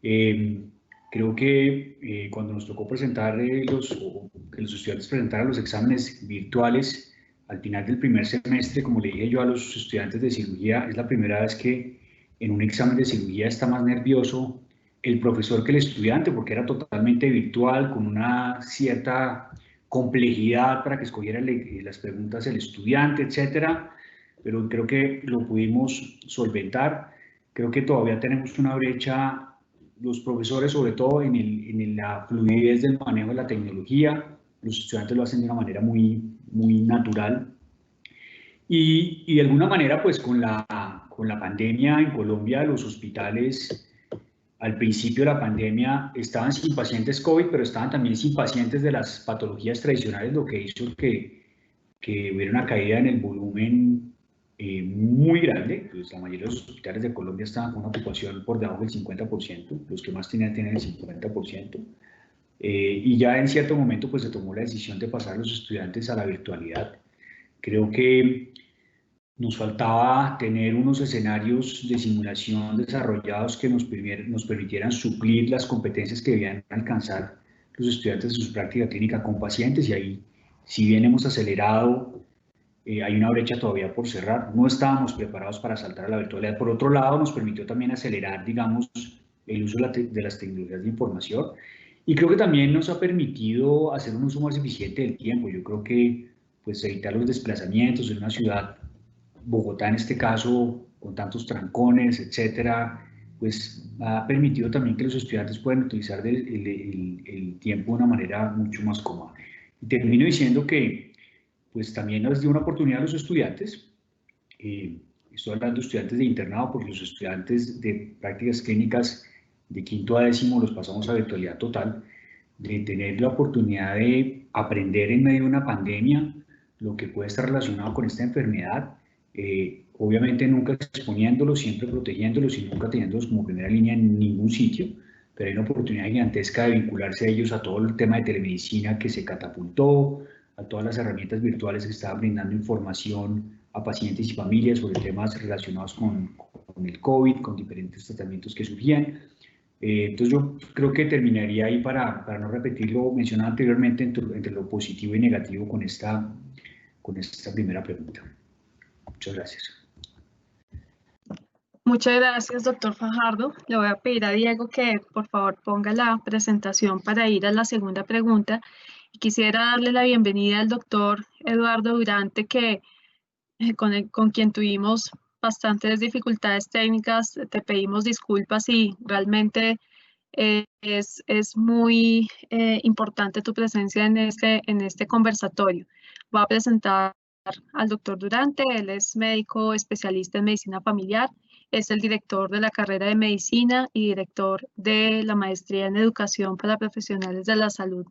Creo que cuando nos tocó presentar que los estudiantes presentaran los exámenes virtuales al final del primer semestre, como le dije yo a los estudiantes de cirugía, es la primera vez que en un examen de cirugía está más nervioso el profesor que el estudiante, porque era totalmente virtual, con una cierta complejidad para que escogiera las preguntas el estudiante, etcétera, pero creo que lo pudimos solventar. Creo que todavía tenemos una brecha, los profesores, sobre todo en la fluidez del manejo de la tecnología. Los estudiantes lo hacen de una manera muy natural. Y de alguna manera, pues con la pandemia en Colombia, los hospitales al principio de la pandemia estaban sin pacientes COVID, pero estaban también sin pacientes de las patologías tradicionales, lo que hizo que hubiera una caída en el volumen muy grande. Pues la mayoría de los hospitales de Colombia estaban con una ocupación por debajo del 50%, los que más tienen el 50%. Y ya en cierto momento pues se tomó la decisión de pasar a los estudiantes a la virtualidad. Creo que nos faltaba tener unos escenarios de simulación desarrollados que nos permitieran suplir las competencias que debían alcanzar los estudiantes de su práctica clínica con pacientes, y ahí, si bien hemos acelerado, hay una brecha todavía por cerrar. No estábamos preparados para saltar a la virtualidad. Por otro lado, nos permitió también acelerar, digamos, el uso de las tecnologías de información, y creo que también nos ha permitido hacer un uso más eficiente del tiempo. Yo creo que pues evitar los desplazamientos en una ciudad, Bogotá en este caso, con tantos trancones, etcétera, pues ha permitido también que los estudiantes puedan utilizar el tiempo de una manera mucho más cómoda. Y termino diciendo que pues también nos dio una oportunidad a los estudiantes, estoy hablando de estudiantes de internado, porque los estudiantes de prácticas clínicas de quinto a décimo los pasamos a virtualidad total, de tener la oportunidad de aprender en medio de una pandemia lo que puede estar relacionado con esta enfermedad, obviamente nunca exponiéndolos, siempre protegiéndolos y nunca teniéndolos como primera línea en ningún sitio, pero hay una oportunidad gigantesca de vincularse a ellos, a todo el tema de telemedicina que se catapultó, a todas las herramientas virtuales que estaban brindando información a pacientes y familias sobre temas relacionados con el COVID, con diferentes tratamientos que surgían. Entonces yo creo que terminaría ahí para no repetir lo mencionado anteriormente entre lo positivo y negativo con esta primera pregunta. Muchas gracias. Muchas gracias, doctor Fajardo. Le voy a pedir a Diego que por favor ponga la presentación para ir a la segunda pregunta. Y quisiera darle la bienvenida al doctor Eduardo Durante, que con quien tuvimos bastantes dificultades técnicas. Te pedimos disculpas y realmente Es muy importante tu presencia en este conversatorio. Voy a presentar al doctor Durante. Él es médico especialista en medicina familiar, es el director de la carrera de medicina y director de la maestría en educación para profesionales de la salud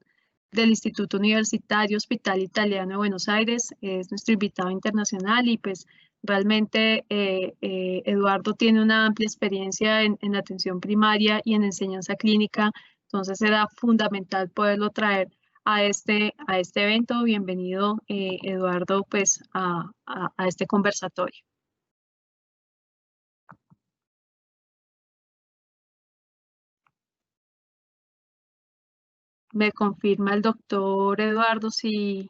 del Instituto Universitario Hospital Italiano de Buenos Aires. Es nuestro invitado internacional y pues realmente Eduardo tiene una amplia experiencia en atención primaria y en enseñanza clínica, entonces era fundamental poderlo traer a este evento. Bienvenido, Eduardo, pues a este conversatorio. Me confirma el doctor Eduardo si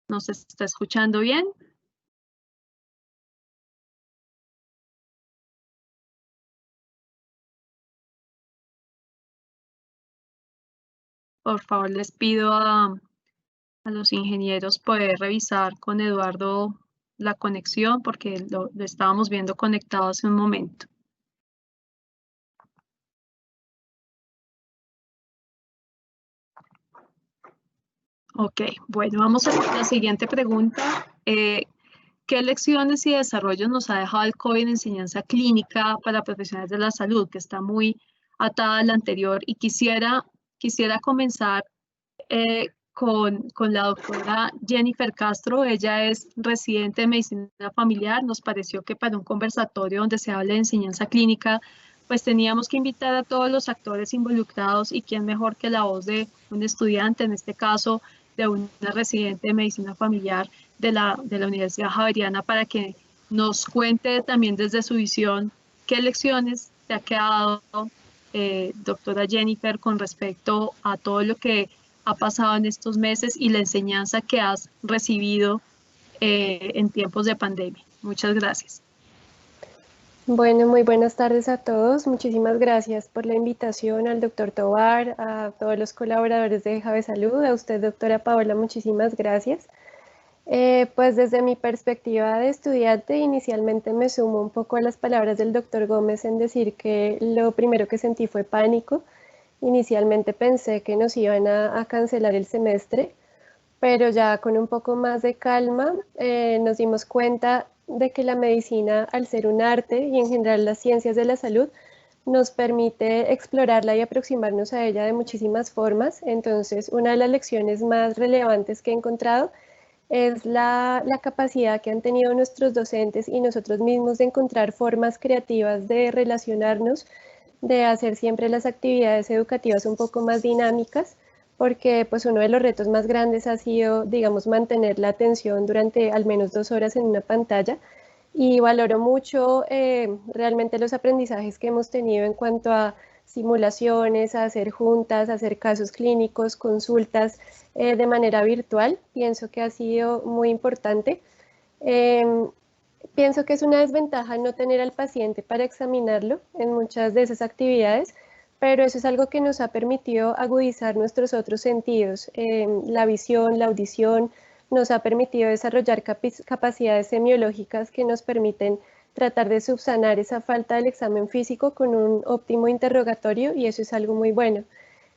nos está escuchando bien. Por favor, les pido a los ingenieros poder revisar con Eduardo la conexión porque lo estábamos viendo conectado hace un momento. Ok, bueno, vamos a la siguiente pregunta. ¿Qué lecciones y desarrollos nos ha dejado el COVID en enseñanza clínica para profesionales de la salud? Que está muy atada a la anterior y quisiera comenzar con la doctora Jennifer Castro. Ella es residente de medicina familiar. Nos pareció que para un conversatorio donde se hable de enseñanza clínica, pues teníamos que invitar a todos los actores involucrados y quién mejor que la voz de un estudiante, en este caso de una residente de medicina familiar de la Universidad Javeriana, para que nos cuente también desde su visión qué lecciones te ha quedado, doctora Jennifer, con respecto a todo lo que ha pasado en estos meses y la enseñanza que has recibido en tiempos de pandemia. Muchas gracias. Bueno, muy buenas tardes a todos. Muchísimas gracias por la invitación al doctor Tovar, a todos los colaboradores de Jave Salud, a usted, doctora Paola, muchísimas gracias. Pues desde mi perspectiva de estudiante, inicialmente me sumo un poco a las palabras del doctor Gómez en decir que lo primero que sentí fue pánico. Inicialmente pensé que nos iban a cancelar el semestre, pero ya con un poco más de calma nos dimos cuenta de que la medicina, al ser un arte y en general las ciencias de la salud, nos permite explorarla y aproximarnos a ella de muchísimas formas. Entonces, una de las lecciones más relevantes que he encontrado es la capacidad que han tenido nuestros docentes y nosotros mismos de encontrar formas creativas de relacionarnos, de hacer siempre las actividades educativas un poco más dinámicas, porque pues uno de los retos más grandes ha sido, digamos, mantener la atención durante al menos 2 horas en una pantalla, y valoro mucho realmente los aprendizajes que hemos tenido en cuanto a simulaciones, a hacer juntas, a hacer casos clínicos, consultas de manera virtual. Pienso que ha sido muy importante. Pienso que es una desventaja no tener al paciente para examinarlo en muchas de esas actividades, pero eso es algo que nos ha permitido agudizar nuestros otros sentidos. La visión, la audición, nos ha permitido desarrollar capacidades semiológicas que nos permiten tratar de subsanar esa falta del examen físico con un óptimo interrogatorio, y eso es algo muy bueno.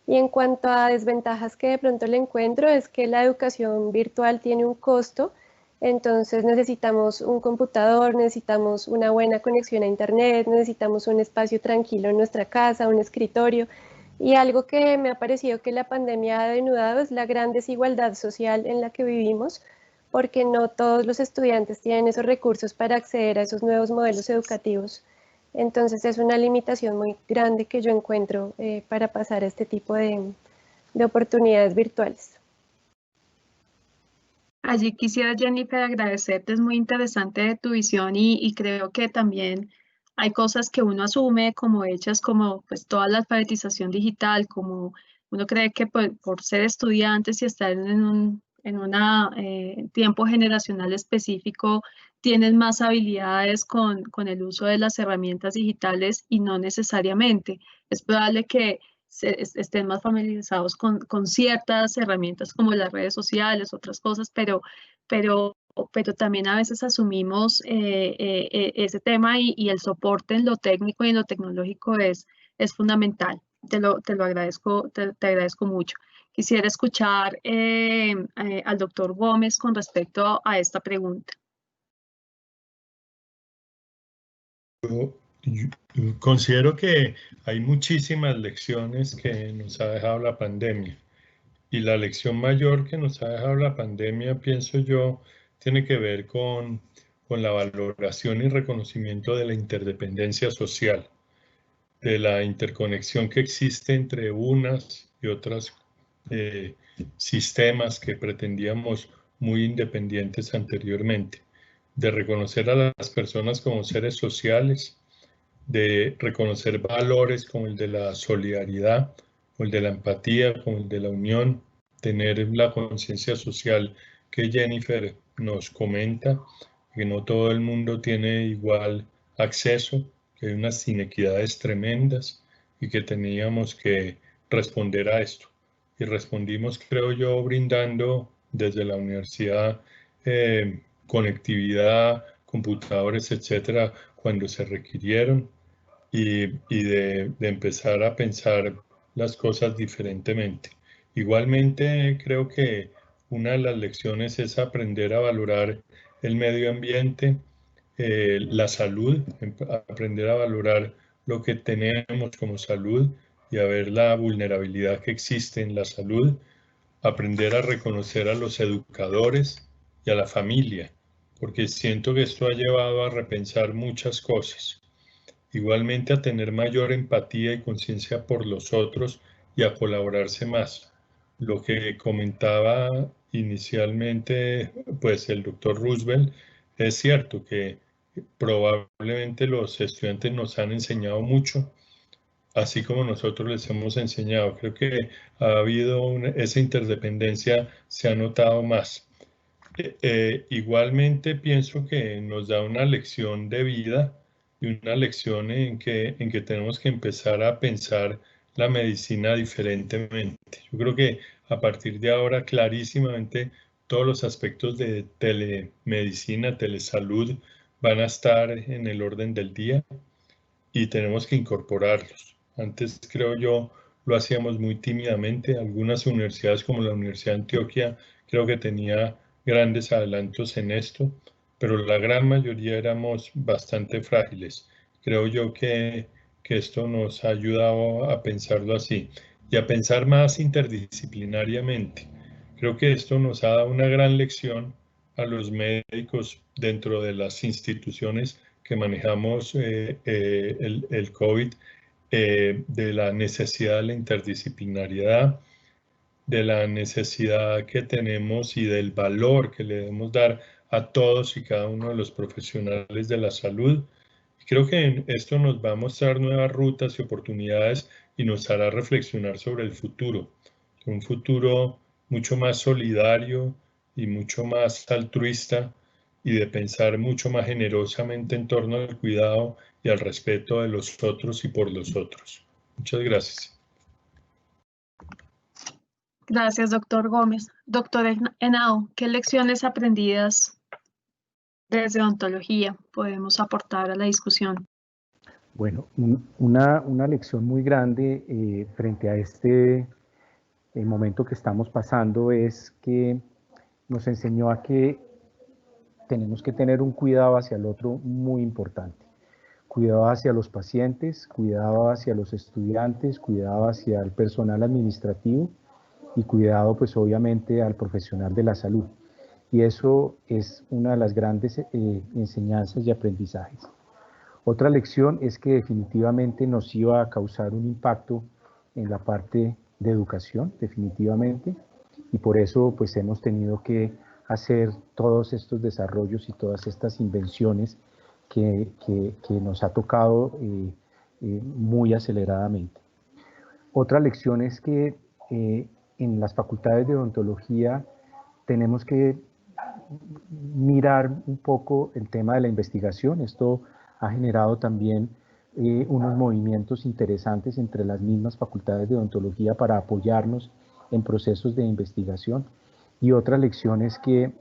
Y en cuanto a desventajas que de pronto le encuentro, es que la educación virtual tiene un costo. Entonces necesitamos un computador, necesitamos una buena conexión a internet, necesitamos un espacio tranquilo en nuestra casa, un escritorio. Y algo que me ha parecido que la pandemia ha denudado es la gran desigualdad social en la que vivimos, porque no todos los estudiantes tienen esos recursos para acceder a esos nuevos modelos educativos. Entonces es una limitación muy grande que yo encuentro para pasar a este tipo de oportunidades virtuales. Allí quisiera, Jennifer, agradecerte. Es muy interesante tu visión y creo que también hay cosas que uno asume como hechas, como pues toda la alfabetización digital, como uno cree que por ser estudiantes y estar en un tiempo generacional específico, tienen más habilidades con el uso de las herramientas digitales, y no necesariamente. Es probable que estén más familiarizados con ciertas herramientas como las redes sociales, otras cosas, pero también a veces asumimos ese tema y el soporte en lo técnico y en lo tecnológico es fundamental. te lo agradezco, te agradezco mucho. Quisiera escuchar al doctor Gómez con respecto a esta pregunta. Yo considero que hay muchísimas lecciones que nos ha dejado la pandemia. Y la lección mayor que nos ha dejado la pandemia, pienso yo, tiene que ver con la valoración y reconocimiento de la interdependencia social, de la interconexión que existe entre unas y otras sistemas que pretendíamos muy independientes anteriormente, de reconocer a las personas como seres sociales, de reconocer valores como el de la solidaridad, como el de la empatía, como el de la unión, tener la conciencia social que Jennifer nos comenta, que no todo el mundo tiene igual acceso, que hay unas inequidades tremendas y que teníamos que responder a esto. Y respondimos, creo yo, brindando desde la universidad conectividad, computadores, etcétera, cuando se requirieron, y de empezar a pensar las cosas diferentemente. Igualmente, creo que una de las lecciones es aprender a valorar el medio ambiente, la salud, aprender a valorar lo que tenemos como salud y a ver la vulnerabilidad que existe en la salud, aprender a reconocer a los educadores y a la familia, porque siento que esto ha llevado a repensar muchas cosas. Igualmente a tener mayor empatía y conciencia por los otros y a colaborarse más. Lo que comentaba inicialmente, pues el doctor Roosevelt, es cierto que probablemente los estudiantes nos han enseñado mucho, así como nosotros les hemos enseñado. Creo que ha habido esa interdependencia, se ha notado más. Igualmente pienso que nos da una lección de vida y una lección en que tenemos que empezar a pensar la medicina diferentemente. Yo creo que a partir de ahora clarísimamente todos los aspectos de telemedicina, telesalud van a estar en el orden del día y tenemos que incorporarlos. Antes, creo yo, lo hacíamos muy tímidamente. Algunas universidades como la Universidad de Antioquia creo que tenía grandes adelantos en esto, pero la gran mayoría éramos bastante frágiles. Creo yo que esto nos ha ayudado a pensarlo así y a pensar más interdisciplinariamente. Creo que esto nos ha dado una gran lección a los médicos dentro de las instituciones que manejamos el COVID, de la necesidad de la interdisciplinariedad, de la necesidad que tenemos y del valor que le debemos dar a todos y cada uno de los profesionales de la salud. Creo que esto nos va a mostrar nuevas rutas y oportunidades y nos hará reflexionar sobre el futuro, un futuro mucho más solidario y mucho más altruista, y de pensar mucho más generosamente en torno al cuidado y al respeto de los otros y por los otros. Muchas gracias. Gracias, doctor Gómez. Doctor Henao, ¿qué lecciones aprendidas desde odontología podemos aportar a la discusión? Bueno, una lección muy grande frente a este momento que estamos pasando es que nos enseñó a que tenemos que tener un cuidado hacia el otro muy importante. Cuidado hacia los pacientes, cuidado hacia los estudiantes, cuidado hacia el personal administrativo y cuidado pues obviamente al profesional de la salud. Y eso es una de las grandes enseñanzas y aprendizajes. Otra lección es que definitivamente nos iba a causar un impacto en la parte de educación, definitivamente, y por eso pues hemos tenido que hacer todos estos desarrollos y todas estas invenciones que nos ha tocado muy aceleradamente. Otra lección es que en las facultades de odontología tenemos que mirar un poco el tema de la investigación. Esto ha generado también unos movimientos interesantes entre las mismas facultades de odontología para apoyarnos en procesos de investigación. Y otra lección es que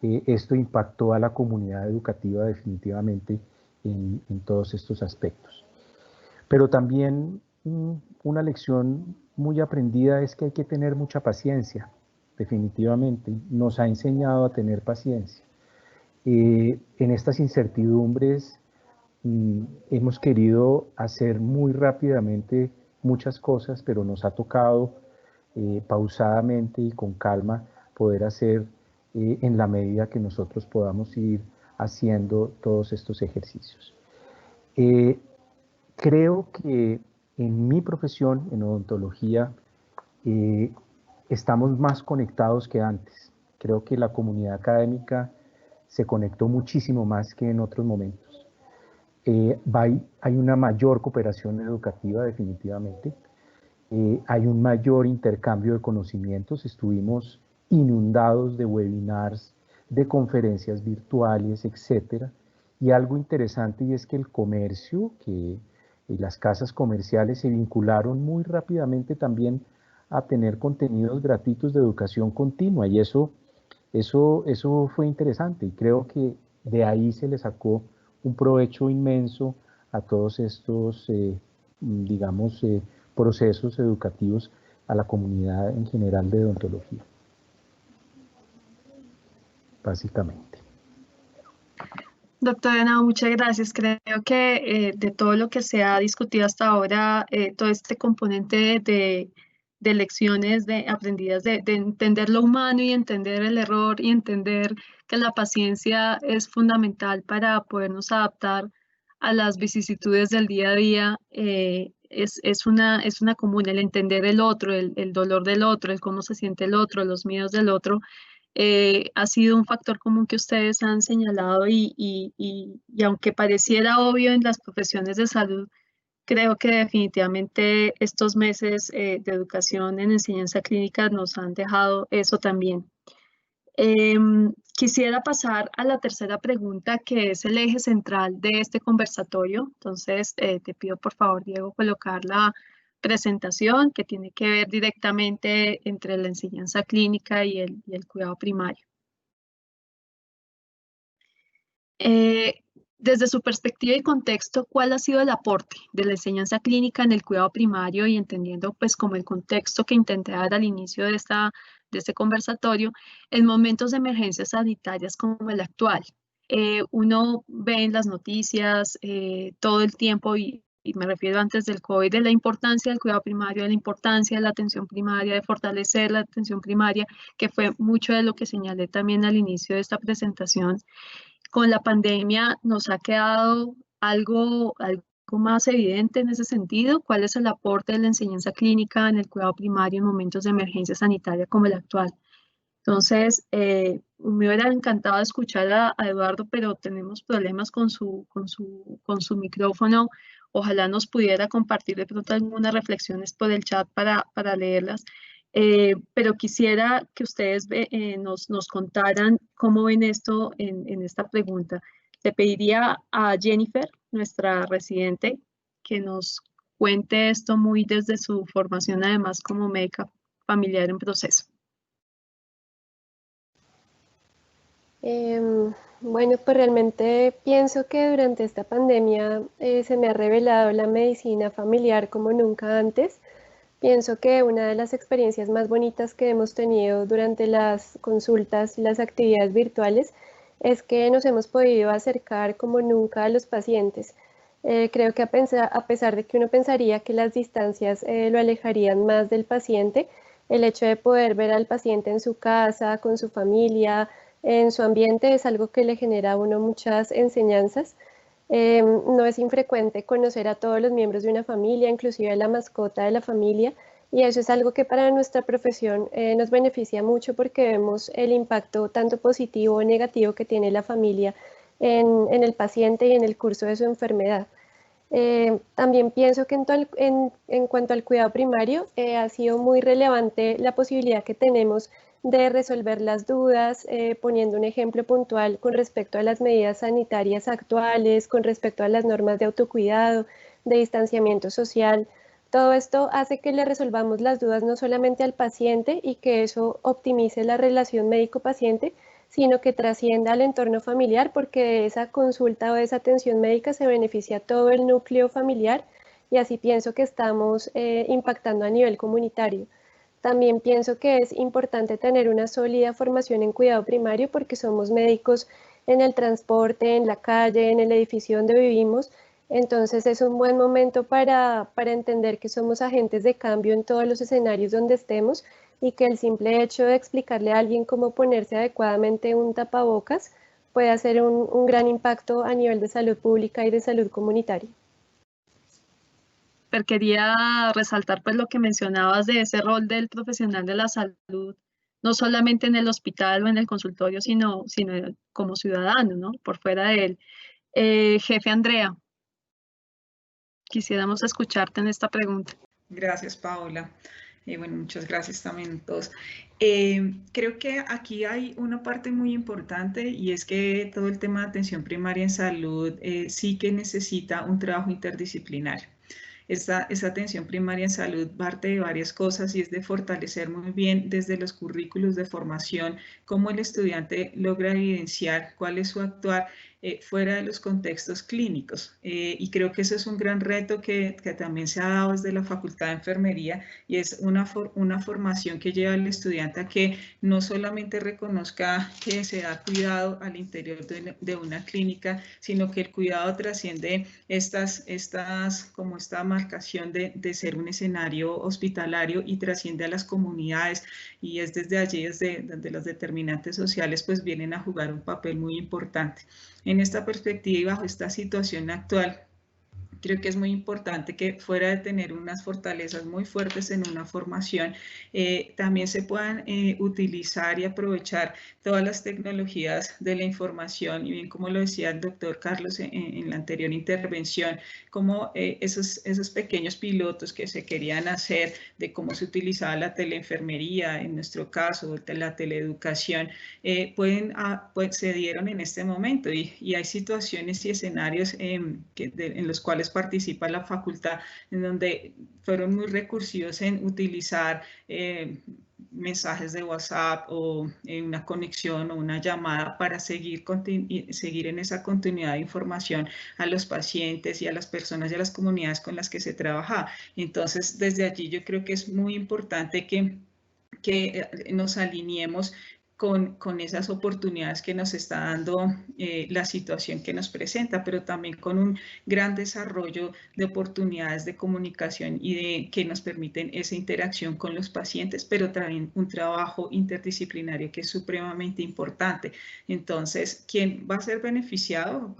esto impactó a la comunidad educativa definitivamente en todos estos aspectos. Pero también una lección muy aprendida es que hay que tener mucha paciencia, definitivamente. Nos ha enseñado a tener paciencia. En estas incertidumbres hemos querido hacer muy rápidamente muchas cosas, pero nos ha tocado pausadamente y con calma poder hacer en la medida que nosotros podamos ir haciendo todos estos ejercicios. Creo que en mi profesión, en odontología, estamos más conectados que antes. Creo que la comunidad académica se conectó muchísimo más que en otros momentos. Hay una mayor cooperación educativa definitivamente. Hay un mayor intercambio de conocimientos. Estuvimos inundados de webinars, de conferencias virtuales, etc. Y algo interesante y es que el comercio, y las casas comerciales se vincularon muy rápidamente también a tener contenidos gratuitos de educación continua, y eso fue interesante, y creo que de ahí se le sacó un provecho inmenso a todos estos, digamos, procesos educativos a la comunidad en general de odontología, básicamente. Doctora Henao, muchas gracias. Creo que de todo lo que se ha discutido hasta ahora, todo este componente de lecciones aprendidas, de entender lo humano y entender el error y entender que la paciencia es fundamental para podernos adaptar a las vicisitudes del día a día, es una común, el entender el otro, el dolor del otro, el cómo se siente el otro, los miedos del otro. Ha sido un factor común que ustedes han señalado y aunque pareciera obvio en las profesiones de salud, creo que definitivamente estos meses de educación en enseñanza clínica nos han dejado eso también. Quisiera pasar a la tercera pregunta, que es el eje central de este conversatorio. Entonces, te pido por favor, Diego, colocar la presentación que tiene que ver directamente entre la enseñanza clínica y el cuidado primario. Desde su perspectiva y contexto, ¿cuál ha sido el aporte de la enseñanza clínica en el cuidado primario? Y entendiendo pues como el contexto que intenté dar al inicio de este conversatorio, en momentos de emergencias sanitarias como el actual. Uno ve en las noticias todo el tiempo, y me refiero antes del COVID, de la importancia del cuidado primario, de la importancia de la atención primaria, de fortalecer la atención primaria, que fue mucho de lo que señalé también al inicio de esta presentación. Con la pandemia nos ha quedado algo más evidente en ese sentido. ¿Cuál es el aporte de la enseñanza clínica en el cuidado primario en momentos de emergencia sanitaria como el actual? Entonces, me hubiera encantado escuchar a Eduardo, pero tenemos problemas con su micrófono. Ojalá nos pudiera compartir de pronto algunas reflexiones por el chat para leerlas. Pero quisiera que ustedes nos contaran cómo ven esto en esta pregunta. Le pediría a Jennifer, nuestra residente, que nos cuente esto muy desde su formación, además como médica familiar en proceso. Bueno, pues realmente pienso que durante esta pandemia se me ha revelado la medicina familiar como nunca antes. Pienso que una de las experiencias más bonitas que hemos tenido durante las consultas y las actividades virtuales es que nos hemos podido acercar como nunca a los pacientes. Creo que a pesar de que uno pensaría que las distancias lo alejarían más del paciente, el hecho de poder ver al paciente en su casa, con su familia, en su ambiente, es algo que le genera a uno muchas enseñanzas. No es infrecuente conocer a todos los miembros de una familia, inclusive a la mascota de la familia, y eso es algo que para nuestra profesión nos beneficia mucho porque vemos el impacto tanto positivo o negativo que tiene la familia en el paciente y en el curso de su enfermedad. También pienso que en cuanto al cuidado primario, ha sido muy relevante la posibilidad que tenemos de resolver las dudas, poniendo un ejemplo puntual con respecto a las medidas sanitarias actuales, con respecto a las normas de autocuidado, de distanciamiento social. Todo esto hace que le resolvamos las dudas no solamente al paciente y que eso optimice la relación médico-paciente, sino que trascienda al entorno familiar, porque de esa consulta o de esa atención médica se beneficia todo el núcleo familiar y así pienso que estamos impactando a nivel comunitario. También pienso que es importante tener una sólida formación en cuidado primario porque somos médicos en el transporte, en la calle, en el edificio donde vivimos. Entonces es un buen momento para entender que somos agentes de cambio en todos los escenarios donde estemos y que el simple hecho de explicarle a alguien cómo ponerse adecuadamente un tapabocas puede hacer un gran impacto a nivel de salud pública y de salud comunitaria. Pero quería resaltar pues lo que mencionabas de ese rol del profesional de la salud, no solamente en el hospital o en el consultorio, sino como ciudadano, ¿no? Por fuera de él. Jefe Andrea, quisiéramos escucharte en esta pregunta. Gracias, Paola. Bueno, muchas gracias también a todos. Creo que aquí hay una parte muy importante y es que todo el tema de atención primaria en salud sí que necesita un trabajo interdisciplinario. Esta atención primaria en salud parte de varias cosas y es de fortalecer muy bien desde los currículos de formación cómo el estudiante logra evidenciar cuál es su actuar fuera de los contextos clínicos. Y creo que eso es un gran reto que también se ha dado desde la Facultad de Enfermería y es una formación que lleva al estudiante a que no solamente reconozca que se da cuidado al interior de una clínica, sino que el cuidado trasciende como esta marcación de ser un escenario hospitalario y trasciende a las comunidades y es desde allí, donde los determinantes sociales pues vienen a jugar un papel muy importante. En esta perspectiva y bajo esta situación actual, creo que es muy importante que fuera de tener unas fortalezas muy fuertes en una formación, también se puedan utilizar y aprovechar todas las tecnologías de la información y bien como lo decía el doctor Carlos en la anterior intervención, como esos pequeños pilotos que se querían hacer de cómo se utilizaba la teleenfermería, en nuestro caso, la teleeducación, se dieron en este momento y hay situaciones y escenarios en los cuales participa la facultad, en donde fueron muy recursivos en utilizar mensajes de WhatsApp o una conexión o una llamada para seguir en esa continuidad de información a los pacientes y a las personas y a las comunidades con las que se trabaja. Entonces, desde allí yo creo que es muy importante que nos alineemos con esas oportunidades que nos está dando la situación que nos presenta, pero también con un gran desarrollo de oportunidades de comunicación y que nos permiten esa interacción con los pacientes, pero también un trabajo interdisciplinario que es supremamente importante. Entonces, ¿quién va a ser beneficiado?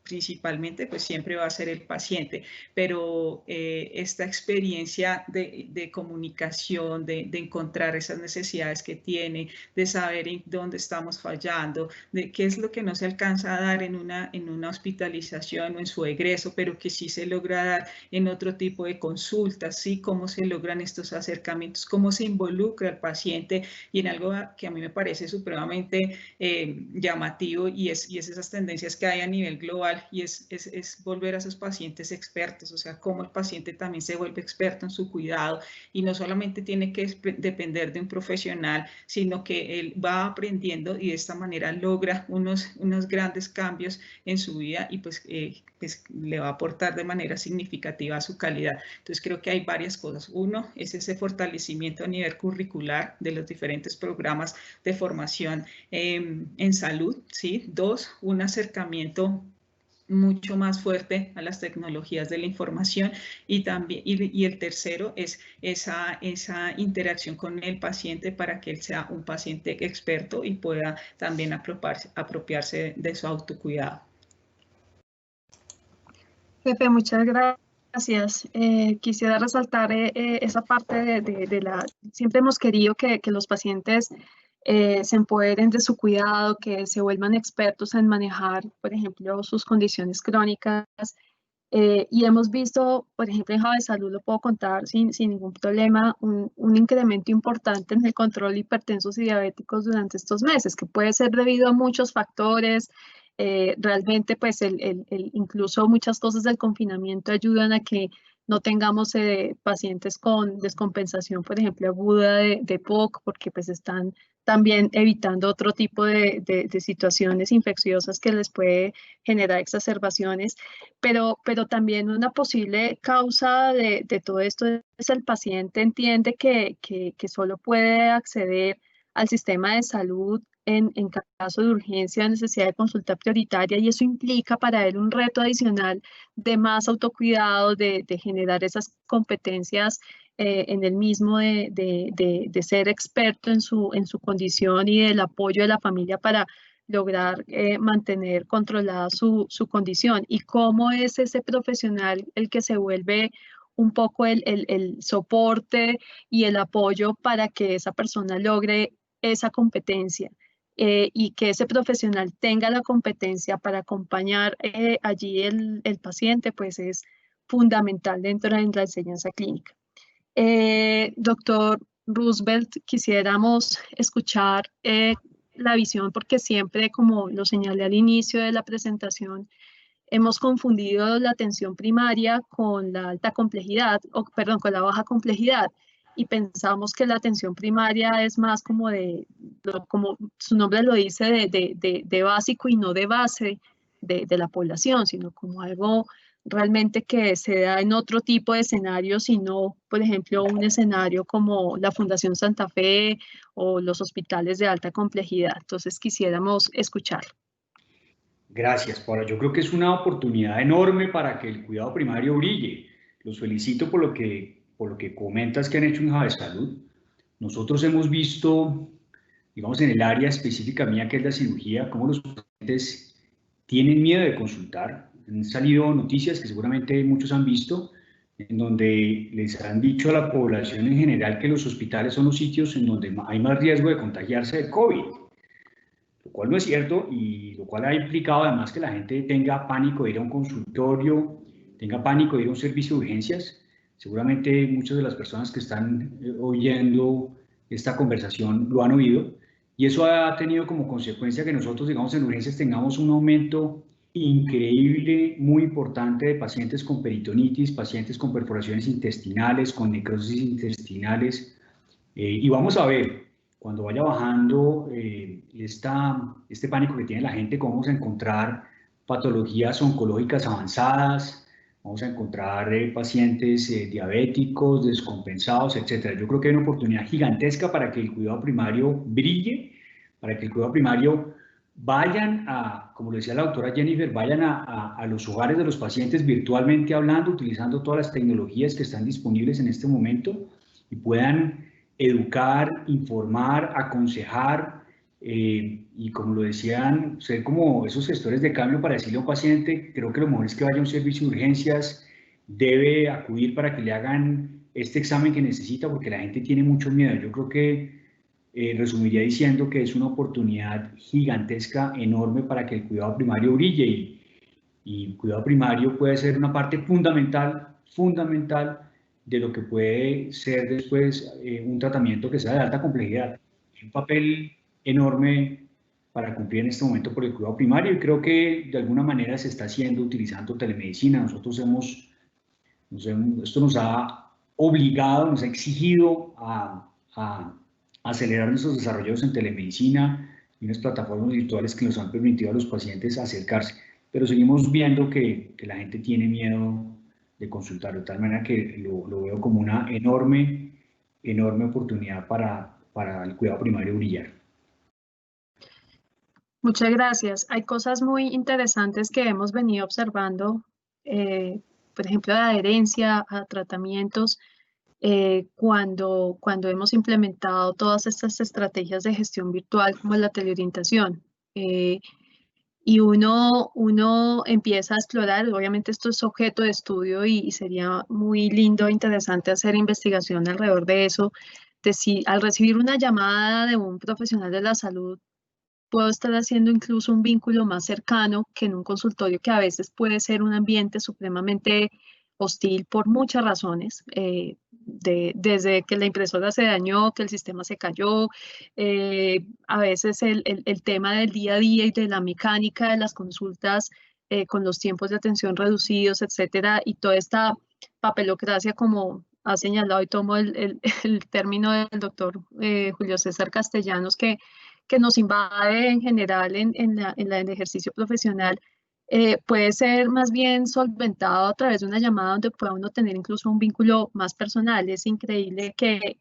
Principalmente, pues siempre va a ser el paciente, pero esta experiencia de comunicación, de encontrar esas necesidades que tiene, de saber en dónde estamos fallando, de qué es lo que no se alcanza a dar en una hospitalización o en su egreso, pero que sí se logra dar en otro tipo de consultas, ¿sí? Cómo se logran estos acercamientos, cómo se involucra al paciente y en algo que a mí me parece supremamente llamativo y es esas tendencias que hay a nivel global y es volver a esos pacientes expertos, o sea, cómo el paciente también se vuelve experto en su cuidado y no solamente tiene que depender de un profesional, sino que él va aprendiendo y de esta manera logra unos grandes cambios en su vida y pues le va a aportar de manera significativa a su calidad. Entonces creo que hay varias cosas. Uno es ese fortalecimiento a nivel curricular de los diferentes programas de formación en salud, ¿sí? Dos, un acercamiento mucho más fuerte a las tecnologías de la información y también y el tercero es esa interacción con el paciente para que él sea un paciente experto y pueda también apropiarse de su autocuidado. Pepe, muchas gracias. Quisiera resaltar esa parte siempre hemos querido que los pacientes se empoderen de su cuidado, que se vuelvan expertos en manejar, por ejemplo, sus condiciones crónicas. Y hemos visto, por ejemplo, en Javesalud, lo puedo contar sin ningún problema, un incremento importante en el control de hipertensos y diabéticos durante estos meses, que puede ser debido a muchos factores. Realmente, pues, incluso muchas cosas del confinamiento ayudan a que no tengamos pacientes con descompensación, por ejemplo, aguda de POC, porque pues están también evitando otro tipo de situaciones infecciosas que les puede generar exacerbaciones, pero también una posible causa de todo esto es el paciente entiende que solo puede acceder al sistema de salud en caso de urgencia, necesidad de consulta prioritaria, y eso implica para él un reto adicional de más autocuidado, de generar esas competencias en el mismo de ser experto en su condición y del apoyo de la familia para lograr mantener controlada su condición. Y cómo es ese profesional el que se vuelve un poco el soporte y el apoyo para que esa persona logre esa competencia. Y que ese profesional tenga la competencia para acompañar allí el paciente, pues es fundamental dentro de la enseñanza clínica. Doctor Roosevelt, quisiéramos escuchar la visión, porque siempre, como lo señalé al inicio de la presentación, hemos confundido la atención primaria con la alta complejidad, perdón, con la baja complejidad, y pensamos que la atención primaria es más como como su nombre lo dice, de básico y no de base de la población, sino como algo realmente que se da en otro tipo de escenarios, y no, por ejemplo, un escenario como la Fundación Santa Fe o los hospitales de alta complejidad. Entonces quisiéramos escuchar. Gracias, Paula. Yo creo que es una oportunidad enorme para que el cuidado primario brille. Los felicito por lo que comentas que han hecho en Javesalud. Nosotros hemos visto, digamos, en el área específica mía, que es la cirugía, cómo los pacientes tienen miedo de consultar. Han salido noticias que seguramente muchos han visto, en donde les han dicho a la población en general que los hospitales son los sitios en donde hay más riesgo de contagiarse de COVID, lo cual no es cierto, y lo cual ha implicado además que la gente tenga pánico de ir a un consultorio, tenga pánico de ir a un servicio de urgencias. Seguramente muchas de las personas que están oyendo esta conversación lo han oído, y eso ha tenido como consecuencia que nosotros, digamos, en urgencias tengamos un aumento increíble, muy importante, de pacientes con peritonitis, pacientes con perforaciones intestinales, con necrosis intestinales, y vamos a ver, cuando vaya bajando este pánico que tiene la gente, cómo vamos a encontrar patologías oncológicas avanzadas, vamos a encontrar pacientes diabéticos, descompensados, etc. Yo creo que hay una oportunidad gigantesca para que el cuidado primario brille, para que el cuidado primario vayan como lo decía la doctora Jennifer, vayan a los hogares de los pacientes virtualmente hablando, utilizando todas las tecnologías que están disponibles en este momento, y puedan educar, informar, aconsejar, y como lo decían, ser como esos gestores de cambio para decirle a un paciente, creo que lo mejor es que vaya a un servicio de urgencias, debe acudir para que le hagan este examen que necesita, porque la gente tiene mucho miedo. Yo creo que resumiría diciendo que es una oportunidad gigantesca, enorme, para que el cuidado primario brille, y el cuidado primario puede ser una parte fundamental de lo que puede ser después un tratamiento que sea de alta complejidad. Un papel enorme para cumplir en este momento por el cuidado primario, y creo que de alguna manera se está haciendo utilizando telemedicina. Nosotros esto nos ha obligado, nos ha exigido a acelerar nuestros desarrollos en telemedicina y unas plataformas virtuales que nos han permitido a los pacientes acercarse, pero seguimos viendo que la gente tiene miedo de consultar, de tal manera que lo veo como una enorme oportunidad para el cuidado primario brillar. Muchas gracias. Hay cosas muy interesantes que hemos venido observando, por ejemplo, la adherencia a tratamientos cuando hemos implementado todas estas estrategias de gestión virtual como la teleorientación. Y uno empieza a explorar, obviamente esto es objeto de estudio y sería muy lindo e interesante hacer investigación alrededor de eso, de si al recibir una llamada de un profesional de la salud puedo estar haciendo incluso un vínculo más cercano que en un consultorio, que a veces puede ser un ambiente supremamente hostil por muchas razones, desde que la impresora se dañó, que el sistema se cayó, a veces el tema del día a día y de la mecánica de las consultas con los tiempos de atención reducidos, etcétera, y toda esta papelocracia, como ha señalado, y tomo el término del doctor Julio César Castellanos, que nos invade en general en el ejercicio profesional, puede ser más bien solventado a través de una llamada donde pueda uno tener incluso un vínculo más personal. Es increíble que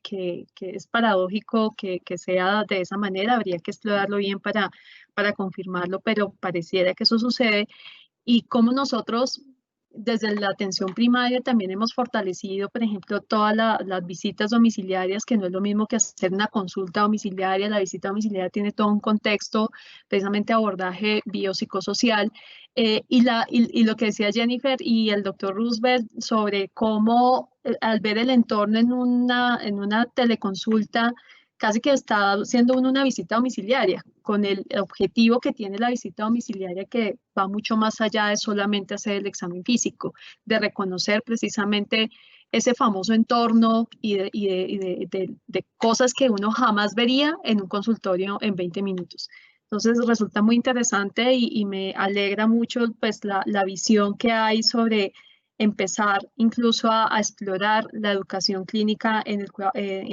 es paradójico que sea de esa manera. Habría que explorarlo bien para confirmarlo, pero pareciera que eso sucede. Y como nosotros desde la atención primaria también hemos fortalecido, por ejemplo, todas las visitas domiciliarias, que no es lo mismo que hacer una consulta domiciliaria. La visita domiciliaria tiene todo un contexto, precisamente abordaje biopsicosocial. Y lo que decía Jennifer y el doctor Roosevelt sobre cómo al ver el entorno en una teleconsulta, casi que está haciendo una visita domiciliaria, con el objetivo que tiene la visita domiciliaria, que va mucho más allá de solamente hacer el examen físico, de reconocer precisamente ese famoso entorno y de cosas que uno jamás vería en un consultorio en 20 minutos. Entonces resulta muy interesante y me alegra mucho pues la visión que hay sobre empezar incluso a explorar la educación clínica en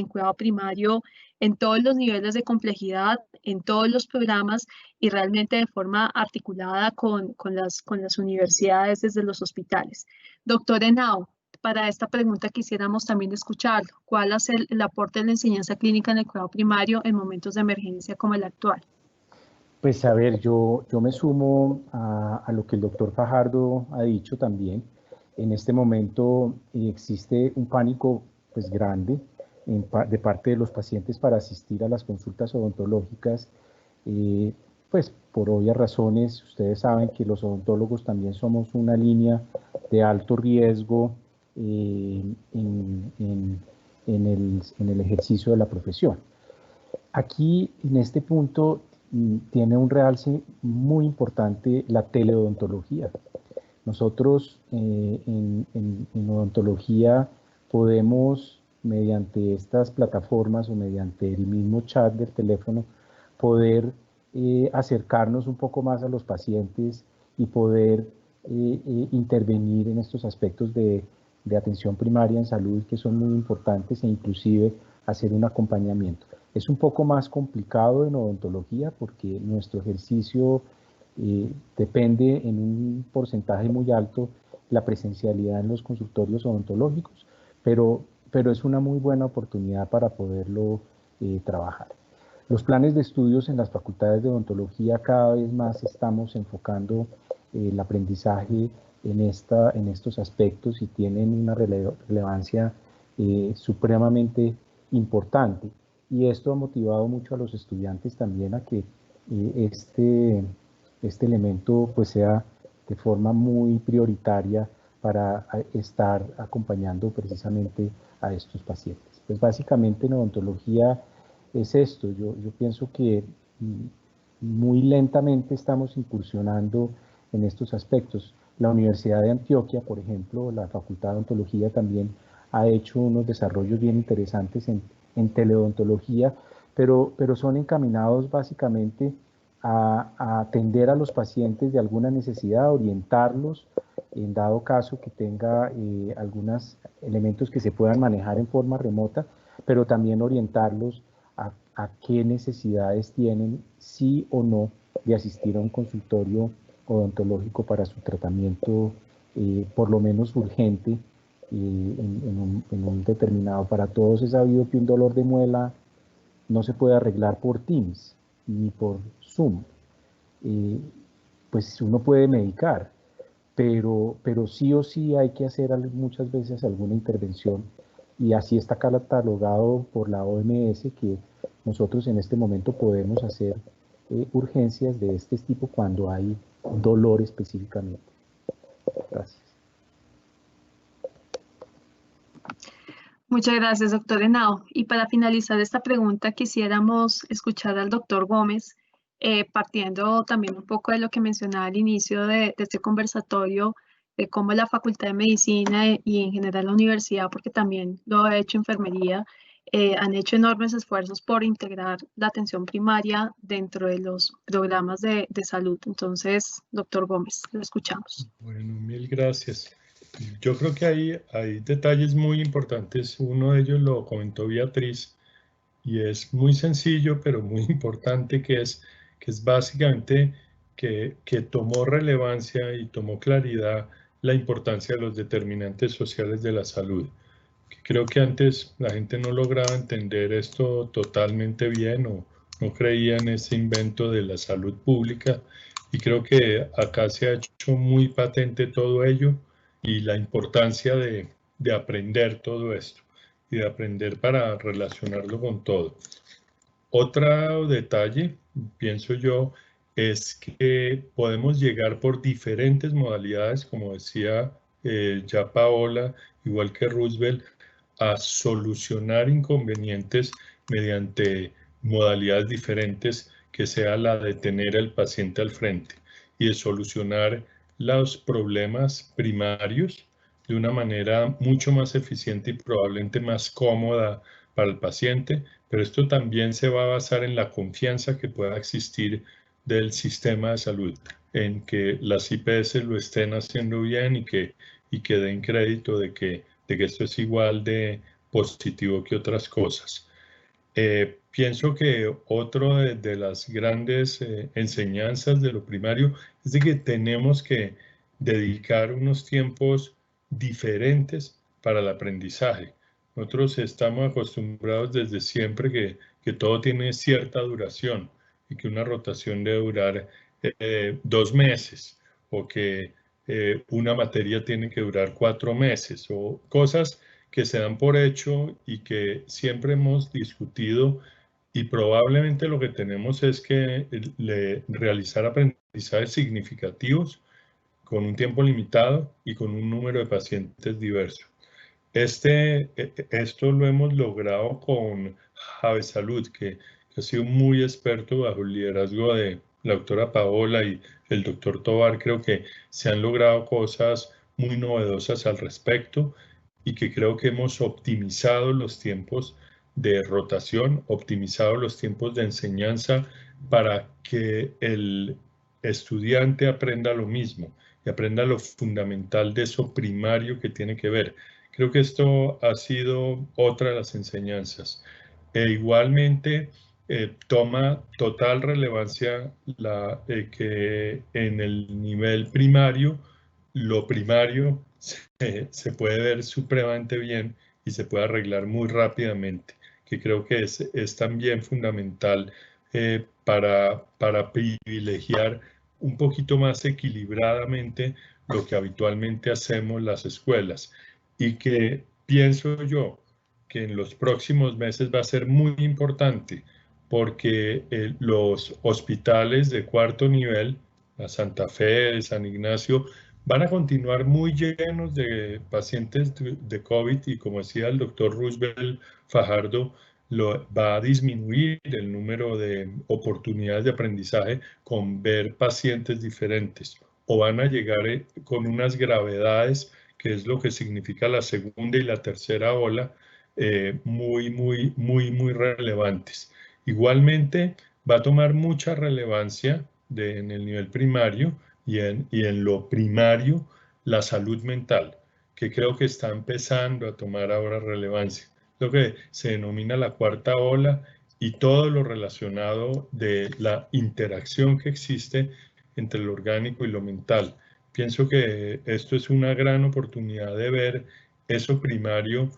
cuidado primario en todos los niveles de complejidad, en todos los programas y realmente de forma articulada con las universidades desde los hospitales. Doctor Henao, para esta pregunta quisiéramos también escucharlo. ¿Cuál es el aporte de la enseñanza clínica en el cuidado primario en momentos de emergencia como el actual? Pues a ver, yo me sumo a lo que el doctor Fajardo ha dicho también. En este momento existe un pánico pues grande de parte de los pacientes para asistir a las consultas odontológicas, pues por obvias razones. Ustedes saben que los odontólogos también somos una línea de alto riesgo en el ejercicio de la profesión. Aquí, en este punto, tiene un realce muy importante la teleodontología. Nosotros en odontología podemos, mediante estas plataformas o mediante el mismo chat del teléfono, poder acercarnos un poco más a los pacientes y poder intervenir en estos aspectos de atención primaria en salud, que son muy importantes, e inclusive hacer un acompañamiento. Es un poco más complicado en odontología porque nuestro ejercicio depende en un porcentaje muy alto la presencialidad en los consultorios odontológicos, pero es una muy buena oportunidad para poderlo trabajar. Los planes de estudios en las facultades de odontología cada vez más estamos enfocando el aprendizaje en estos aspectos y tienen una relevancia supremamente importante. Y esto ha motivado mucho a los estudiantes también a que este elemento pues sea de forma muy prioritaria para estar acompañando precisamente a estos pacientes. Pues básicamente en odontología es esto. Yo pienso que muy lentamente estamos incursionando en estos aspectos. La Universidad de Antioquia, por ejemplo, la Facultad de Odontología también ha hecho unos desarrollos bien interesantes en teleodontología, pero son encaminados básicamente a atender a los pacientes de alguna necesidad, orientarlos en dado caso que tenga algunos elementos que se puedan manejar en forma remota, pero también orientarlos a qué necesidades tienen, sí o no, de asistir a un consultorio odontológico para su tratamiento, por lo menos urgente, en un determinado. Para todos es sabido que un dolor de muela no se puede arreglar por Teams ni por Zoom. Pues uno puede medicar, pero sí o sí hay que hacer muchas veces alguna intervención, y así está catalogado por la OMS que nosotros en este momento podemos hacer urgencias de este tipo cuando hay dolor específicamente. Gracias. Muchas gracias, doctor Henao. Y para finalizar esta pregunta, quisiéramos escuchar al doctor Gómez, partiendo también un poco de lo que mencionaba al inicio de este conversatorio, de cómo la Facultad de Medicina y en general la universidad, porque también lo ha hecho enfermería, han hecho enormes esfuerzos por integrar la atención primaria dentro de los programas de salud. Entonces, doctor Gómez, lo escuchamos. Bueno, mil gracias. Yo creo que hay detalles muy importantes. Uno de ellos lo comentó Beatriz y es muy sencillo, pero muy importante, que es básicamente que tomó relevancia y tomó claridad la importancia de los determinantes sociales de la salud. Creo que antes la gente no lograba entender esto totalmente bien o no creía en ese invento de la salud pública, y creo que acá se ha hecho muy patente todo ello y la importancia de aprender todo esto y de aprender para relacionarlo con todo. Otro detalle, pienso yo, es que podemos llegar por diferentes modalidades, como decía ya Paola, igual que Roosevelt, a solucionar inconvenientes mediante modalidades diferentes, que sea la de tener al paciente al frente y de solucionar los problemas primarios de una manera mucho más eficiente y probablemente más cómoda para el paciente, pero esto también se va a basar en la confianza que pueda existir del sistema de salud, en que las IPS lo estén haciendo bien y que den crédito de que esto es igual de positivo que otras cosas. Pienso que otro de las grandes enseñanzas de lo primario es de que tenemos que dedicar unos tiempos diferentes para el aprendizaje. Nosotros estamos acostumbrados desde siempre que todo tiene cierta duración y que una rotación debe durar 2 meses, o que una materia tiene que durar 4 meses, o cosas que se dan por hecho y que siempre hemos discutido, y probablemente lo que tenemos es que realizar aprendizajes significativos con un tiempo limitado y con un número de pacientes diverso. Esto lo hemos logrado con Javesalud, que ha sido muy experto bajo el liderazgo de la doctora Paola y el doctor Tovar. Creo que se han logrado cosas muy novedosas al respecto y que creo que hemos optimizado los tiempos de rotación, optimizado los tiempos de enseñanza para que el estudiante aprenda lo mismo y aprenda lo fundamental de eso primario que tiene que ver. Creo que esto ha sido otra de las enseñanzas. Igualmente, toma total relevancia que en el nivel primario, lo primario se puede ver supremamente bien y se puede arreglar muy rápidamente, que creo que es también fundamental para privilegiar un poquito más equilibradamente lo que habitualmente hacemos las escuelas, y que pienso yo que en los próximos meses va a ser muy importante, porque los hospitales de cuarto nivel, la Santa Fe, San Ignacio, van a continuar muy llenos de pacientes de COVID, y como decía el doctor Roosevelt Fajardo, va a disminuir el número de oportunidades de aprendizaje con ver pacientes diferentes, o van a llegar con unas gravedades, que es lo que significa la segunda y la tercera ola, muy relevantes. Igualmente, va a tomar mucha relevancia en el nivel primario y en lo primario la salud mental, que creo que está empezando a tomar ahora relevancia. Lo que se denomina la cuarta ola, y todo lo relacionado de la interacción que existe entre lo orgánico y lo mental. Pienso que esto es una gran oportunidad de ver eso primario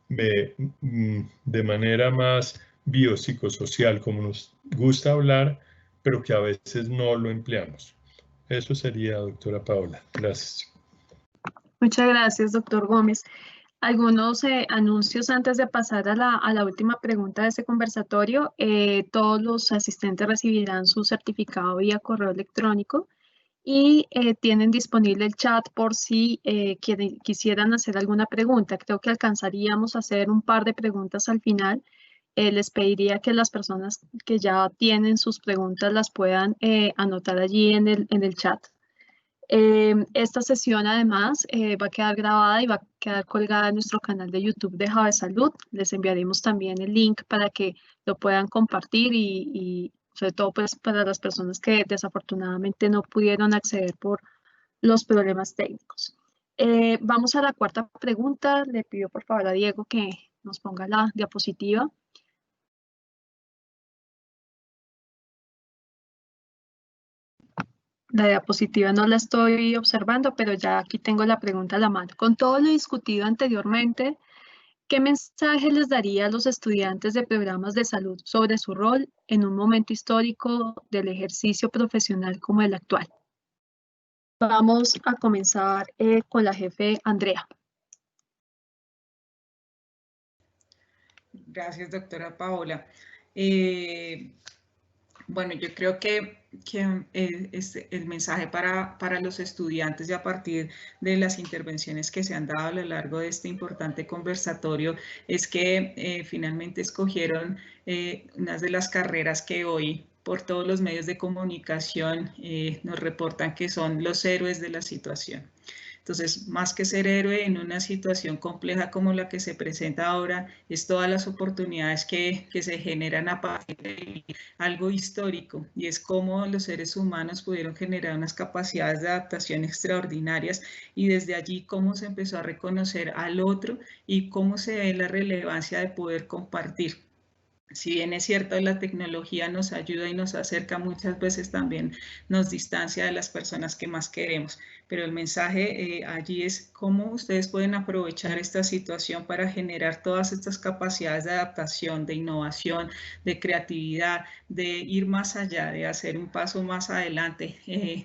de manera más biopsicosocial, como nos gusta hablar, pero que a veces no lo empleamos. Eso sería, doctora Paola. Gracias. Muchas gracias, doctor Gómez. Algunos anuncios antes de pasar a la última pregunta de este conversatorio. Todos los asistentes recibirán su certificado vía correo electrónico, y tienen disponible el chat por si quisieran hacer alguna pregunta. Creo que alcanzaríamos a hacer un par de preguntas al final. Les pediría que las personas que ya tienen sus preguntas las puedan anotar allí en el chat. Esta sesión además va a quedar grabada y va a quedar colgada en nuestro canal de YouTube de Javesalud. Les enviaremos también el link para que lo puedan compartir, y sobre todo pues para las personas que desafortunadamente no pudieron acceder por los problemas técnicos. Vamos a la cuarta pregunta. Le pido por favor a Diego que nos ponga la diapositiva. La diapositiva no la estoy observando, pero ya aquí tengo la pregunta a la mano. Con todo lo discutido anteriormente, ¿qué mensaje les daría a los estudiantes de programas de salud sobre su rol en un momento histórico del ejercicio profesional como el actual? Vamos a comenzar con la jefe Andrea. Gracias, doctora Paola. Bueno, yo creo que el mensaje para los estudiantes y a partir de las intervenciones que se han dado a lo largo de este importante conversatorio es que finalmente escogieron unas de las carreras que hoy por todos los medios de comunicación nos reportan que son los héroes de la situación. Entonces, más que ser héroe en una situación compleja como la que se presenta ahora, es todas las oportunidades que se generan a partir de algo histórico, y es cómo los seres humanos pudieron generar unas capacidades de adaptación extraordinarias, y desde allí cómo se empezó a reconocer al otro y cómo se ve la relevancia de poder compartir. Si bien es cierto, la tecnología nos ayuda y nos acerca, muchas veces también nos distancia de las personas que más queremos, pero el mensaje allí es cómo ustedes pueden aprovechar esta situación para generar todas estas capacidades de adaptación, de innovación, de creatividad, de ir más allá, de hacer un paso más adelante,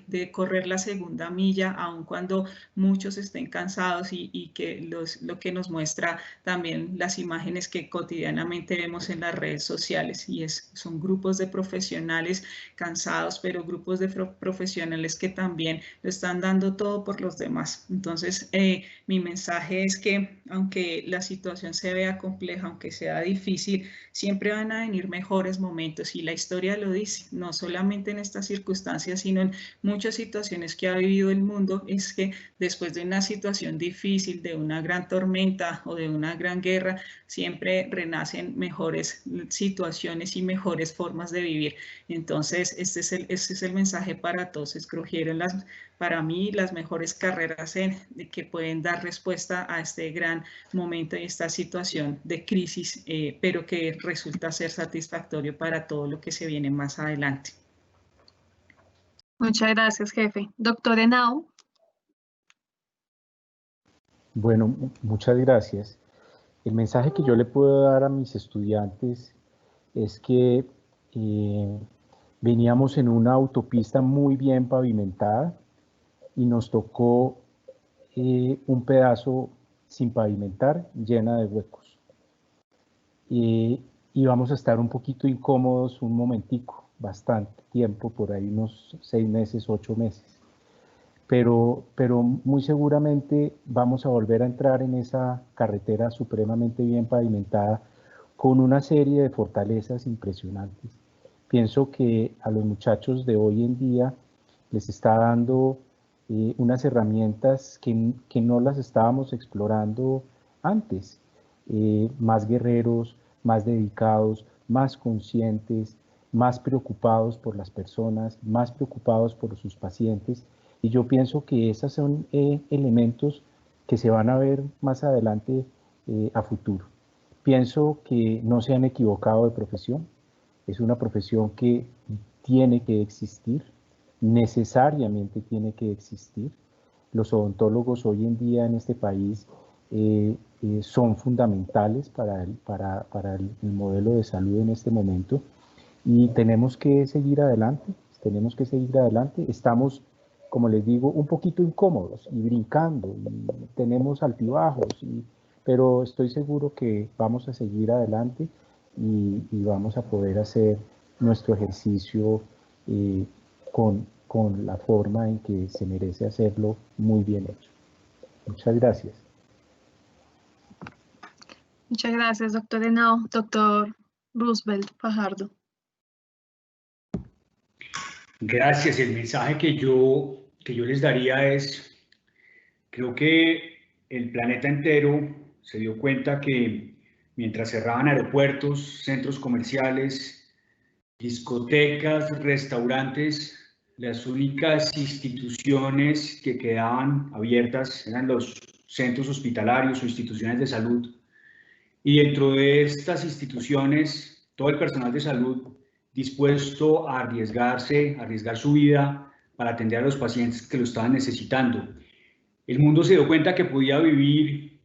de correr la segunda milla, aun cuando muchos estén cansados, y que lo que nos muestra también las imágenes que cotidianamente vemos en las redes sociales, y son grupos de profesionales cansados, pero grupos de profesionales que también lo están dando todo por los demás. Entonces, mi mensaje es que aunque la situación se vea compleja, aunque sea difícil, siempre van a venir mejores momentos, y la historia lo dice, no solamente en estas circunstancias, sino en muchas situaciones que ha vivido el mundo, es que después de una situación difícil, de una gran tormenta o de una gran guerra, siempre renacen mejores situaciones y mejores formas de vivir. Entonces, este es el mensaje para todos. Escogieron para mí las mejores carreras que pueden dar respuesta a este gran momento y esta situación de crisis, pero que resulta ser satisfactorio para todo lo que se viene más adelante. Muchas gracias, jefe. Doctor Henao. Bueno, muchas gracias. El mensaje que yo le puedo dar a mis estudiantes es que veníamos en una autopista muy bien pavimentada y nos tocó un pedazo sin pavimentar, llena de huecos. Y vamos a estar un poquito incómodos un momentico, bastante tiempo, por ahí unos 6 meses, 8 meses. Pero muy seguramente vamos a volver a entrar en esa carretera supremamente bien pavimentada con una serie de fortalezas impresionantes. Pienso que a los muchachos de hoy en día les está dando unas herramientas que no las estábamos explorando antes. Más guerreros, más dedicados, más conscientes, más preocupados por las personas, más preocupados por sus pacientes. Y yo pienso que esos son elementos que se van a ver más adelante a futuro. Pienso que no se han equivocado de profesión. Es una profesión que tiene que existir, necesariamente tiene que existir. Los odontólogos hoy en día en este país son fundamentales para el modelo de salud en este momento, y tenemos que seguir adelante, Estamos, como les digo, un poquito incómodos y brincando, y tenemos altibajos, pero estoy seguro que vamos a seguir adelante y vamos a poder hacer nuestro ejercicio con la forma en que se merece hacerlo, muy bien hecho. Muchas gracias. Muchas gracias, doctor Henao. Doctor Roosevelt Fajardo. Gracias. El mensaje que yo les daría es, creo que el planeta entero se dio cuenta que mientras cerraban aeropuertos, centros comerciales, discotecas, restaurantes, las únicas instituciones que quedaban abiertas eran los centros hospitalarios o instituciones de salud. Y dentro de estas instituciones, todo el personal de salud dispuesto a arriesgarse, a arriesgar su vida para atender a los pacientes que lo estaban necesitando. El mundo se dio cuenta que podía vivir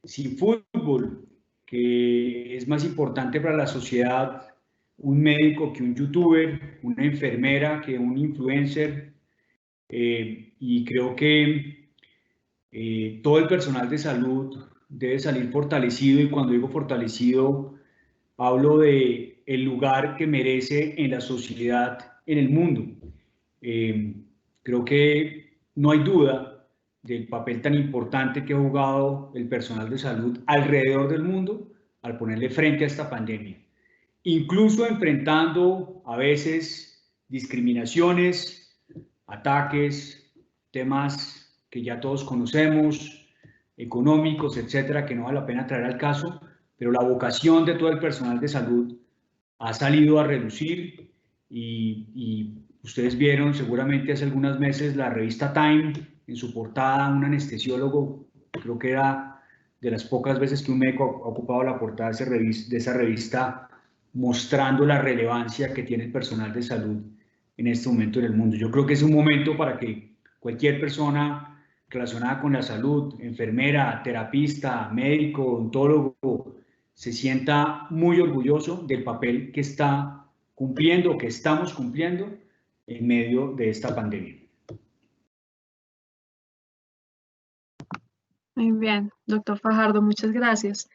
sin fútbol, que es más importante para la sociedad un médico que un youtuber, una enfermera que un influencer, y creo que todo el personal de salud debe salir fortalecido, y cuando digo fortalecido hablo de el lugar que merece en la sociedad, en el mundo. Creo que no hay duda del papel tan importante que ha jugado el personal de salud alrededor del mundo al ponerle frente a esta pandemia, incluso enfrentando a veces discriminaciones, ataques, temas que ya todos conocemos, económicos, etcétera, que no vale la pena traer al caso, pero la vocación de todo el personal de salud ha salido a relucir, y ustedes vieron seguramente hace algunos meses la revista Time, en su portada, un anestesiólogo, creo que era de las pocas veces que un médico ha ocupado la portada de esa revista, mostrando la relevancia que tiene el personal de salud en este momento en el mundo. Yo creo que es un momento para que cualquier persona relacionada con la salud, enfermera, terapista, médico, odontólogo, se sienta muy orgulloso del papel que está cumpliendo, que estamos cumpliendo en medio de esta pandemia. Muy bien, doctor Fajardo, muchas gracias.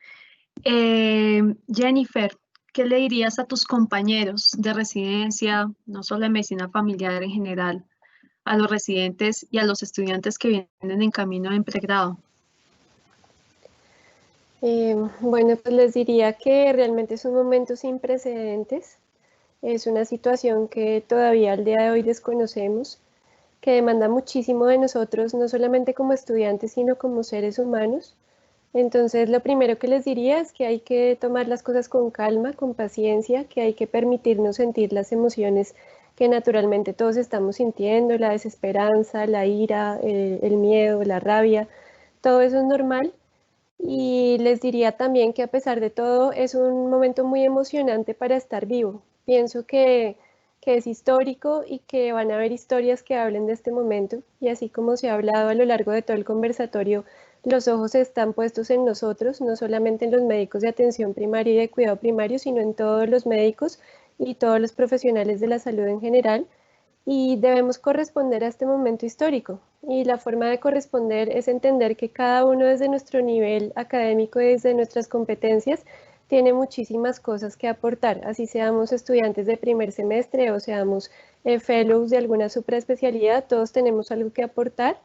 Jennifer, ¿qué le dirías a tus compañeros de residencia, no solo de medicina familiar en general, a los residentes y a los estudiantes que vienen en camino en pregrado? Bueno, pues les diría que realmente es un momento sin precedentes. Es una situación que todavía al día de hoy desconocemos, que demanda muchísimo de nosotros, no solamente como estudiantes, sino como seres humanos. Entonces, lo primero que les diría es que hay que tomar las cosas con calma, con paciencia, que hay que permitirnos sentir las emociones que naturalmente todos estamos sintiendo, la desesperanza, la ira, el miedo, la rabia, todo eso es normal. Y les diría también que a pesar de todo es un momento muy emocionante para estar vivo. Pienso que es histórico y que van a haber historias que hablen de este momento, y así como se ha hablado a lo largo de todo el conversatorio, los ojos están puestos en nosotros, no solamente en los médicos de atención primaria y de cuidado primario, sino en todos los médicos y todos los profesionales de la salud en general, y debemos corresponder a este momento histórico. Y la forma de corresponder es entender que cada uno desde nuestro nivel académico y desde nuestras competencias tiene muchísimas cosas que aportar, así seamos estudiantes de primer semestre o seamos fellows de alguna supraespecialidad, todos tenemos algo que aportar,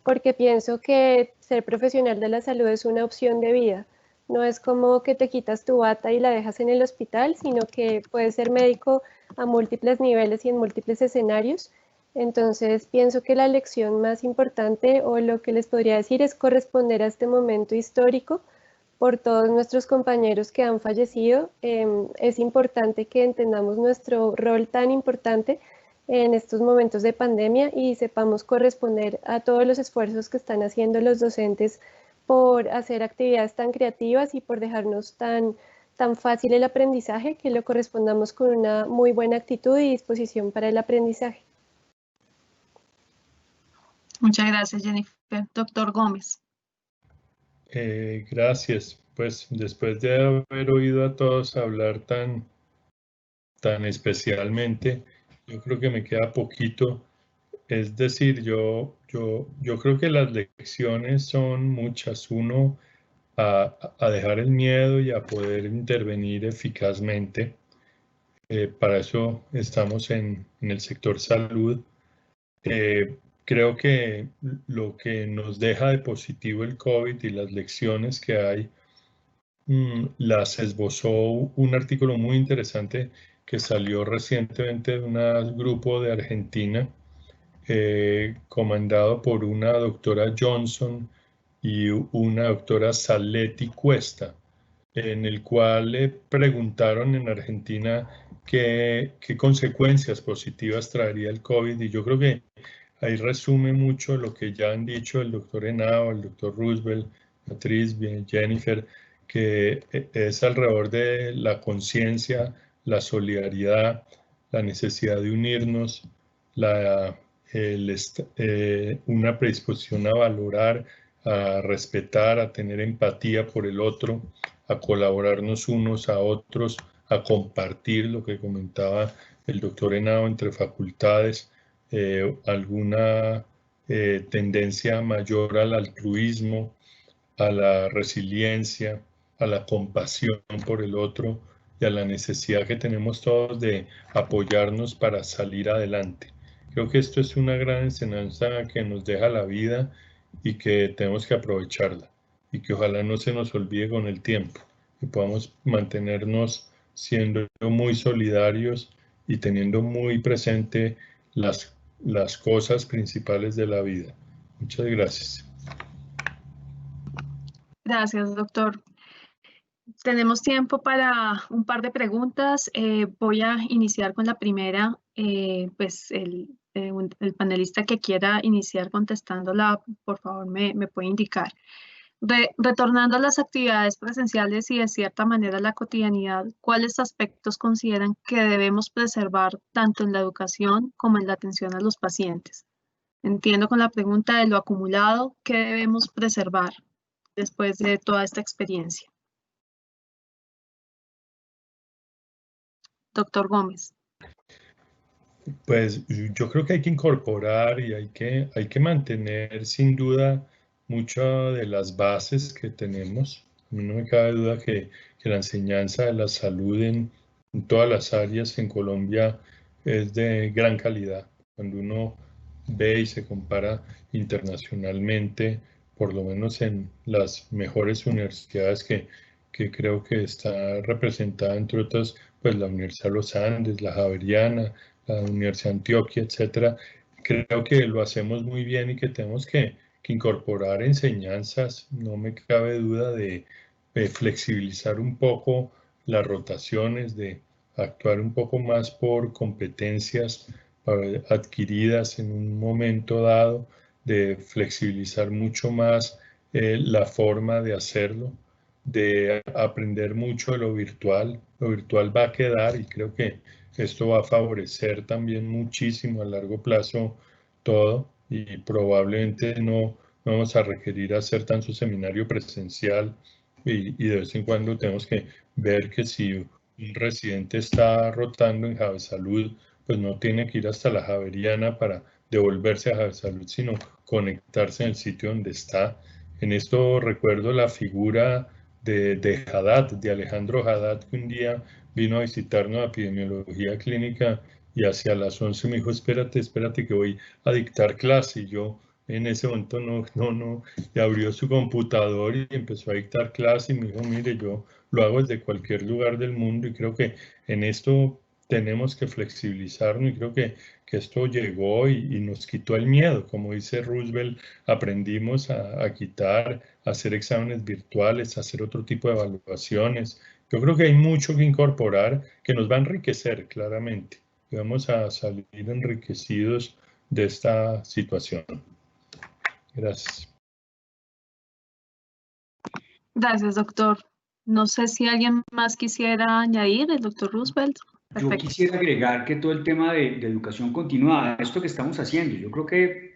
porque pienso que ser profesional de la salud es una opción de vida. No es como que te quitas tu bata y la dejas en el hospital, sino que puedes ser médico a múltiples niveles y en múltiples escenarios. Entonces pienso que la lección más importante, o lo que les podría decir, es corresponder a este momento histórico por todos nuestros compañeros que han fallecido. Es importante que entendamos nuestro rol tan importante en estos momentos de pandemia y sepamos corresponder a todos los esfuerzos que están haciendo los docentes por hacer actividades tan creativas y por dejarnos tan fácil el aprendizaje, que lo correspondamos con una muy buena actitud y disposición para el aprendizaje. Muchas gracias, Jennifer. Doctor Gómez. Gracias. Pues después de haber oído a todos hablar tan especialmente, yo creo que me queda poquito. Es decir, yo creo que las lecciones son muchas. Uno, a dejar el miedo y a poder intervenir eficazmente. Para eso estamos en el sector salud. Creo que lo que nos deja de positivo el COVID y las lecciones que hay, las esbozó un artículo muy interesante que salió recientemente de un grupo de Argentina, comandado por una doctora Johnson y una doctora Saletti Cuesta, en el cual le preguntaron en Argentina qué consecuencias positivas traería el COVID, y yo creo que ahí resume mucho lo que ya han dicho el doctor Henao, el doctor Roosevelt, Beatriz, Jennifer, que es alrededor de la conciencia, la solidaridad, la necesidad de unirnos, una predisposición a valorar, a respetar, a tener empatía por el otro, a colaborarnos unos a otros, a compartir lo que comentaba el doctor Henao entre facultades, alguna tendencia mayor al altruismo, a la resiliencia, a la compasión por el otro y a la necesidad que tenemos todos de apoyarnos para salir adelante. Creo que esto es una gran enseñanza que nos deja la vida y que tenemos que aprovecharla, y que ojalá no se nos olvide con el tiempo, y podamos mantenernos siendo muy solidarios y teniendo muy presente las cosas principales de la vida. Muchas gracias. Gracias, doctor. Tenemos tiempo para un par de preguntas. Voy a iniciar con la primera. Pues el panelista que quiera iniciar contestándola, por favor, me puede indicar. Retornando a las actividades presenciales y de cierta manera a la cotidianidad, ¿cuáles aspectos consideran que debemos preservar tanto en la educación como en la atención a los pacientes? Entiendo con la pregunta de lo acumulado, ¿qué debemos preservar después de toda esta experiencia? Doctor Gómez. Pues yo creo que hay que incorporar y hay que mantener sin duda muchas de las bases que tenemos. A mí no me cabe duda que la enseñanza de la salud en todas las áreas en Colombia es de gran calidad. Cuando uno ve y se compara internacionalmente, por lo menos en las mejores universidades que creo que está representada, entre otras, pues la Universidad de los Andes, la Javeriana, la Universidad de Antioquia, etcétera, creo que lo hacemos muy bien y que tenemos que incorporar enseñanzas. No me cabe duda de flexibilizar un poco las rotaciones, de actuar un poco más por competencias adquiridas en un momento dado, de flexibilizar mucho más la forma de hacerlo, de aprender mucho de lo virtual. Lo virtual va a quedar y creo que esto va a favorecer también muchísimo a largo plazo todo, y probablemente no vamos a requerir hacer tanto seminario presencial, y de vez en cuando tenemos que ver que si un residente está rotando en Javesalud, pues no tiene que ir hasta la Javeriana para devolverse a Javesalud, sino conectarse en el sitio donde está. En esto recuerdo la figura de Haddad, de Alejandro Haddad, que un día vino a visitarnos a epidemiología clínica y hacia las 11 me dijo, espérate que voy a dictar clase. Y yo en ese momento no, y abrió su computador y empezó a dictar clase y me dijo, mire, yo lo hago desde cualquier lugar del mundo, y creo que en esto tenemos que flexibilizarnos, y creo que esto llegó y nos quitó el miedo. Como dice Roosevelt, aprendimos a quitar, a hacer exámenes virtuales, a hacer otro tipo de evaluaciones. Yo creo que hay mucho que incorporar que nos va a enriquecer claramente. Y vamos a salir enriquecidos de esta situación. Gracias. Gracias, doctor. No sé si alguien más quisiera añadir, el doctor Roosevelt. Yo quisiera agregar que todo el tema de educación continuada, esto que estamos haciendo, yo creo que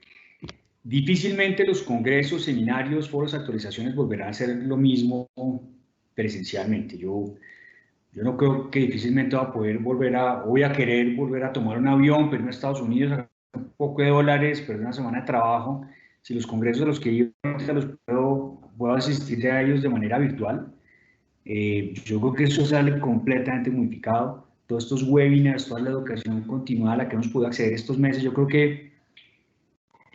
difícilmente los congresos, seminarios, foros, actualizaciones volverán a ser lo mismo presencialmente. Yo no creo que difícilmente voy a querer volver a tomar un avión, pero en Estados Unidos, a un poco de dólares, pero una semana de trabajo. Si los congresos a los que iba, puedo asistir a ellos de manera virtual, yo creo que eso sale completamente modificado. Todos estos webinars, toda la educación continuada a la que hemos podido acceder estos meses, yo creo que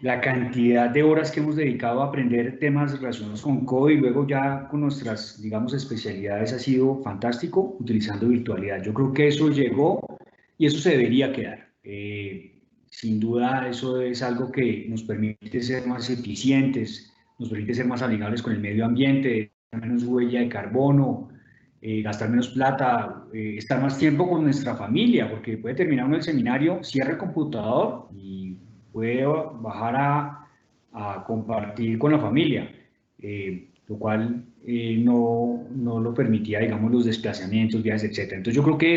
la cantidad de horas que hemos dedicado a aprender temas relacionados con COVID y luego ya con nuestras, digamos, especialidades ha sido fantástico utilizando virtualidad. Yo creo que eso llegó y eso se debería quedar. Sin duda eso es algo que nos permite ser más eficientes, nos permite ser más amigables con el medio ambiente, menos huella de carbono, gastar menos plata, estar más tiempo con nuestra familia, porque puede terminar uno el seminario, cierra el computador y puede bajar a compartir con la familia, lo cual no lo permitía, digamos, los desplazamientos, viajes, etc. Entonces yo creo que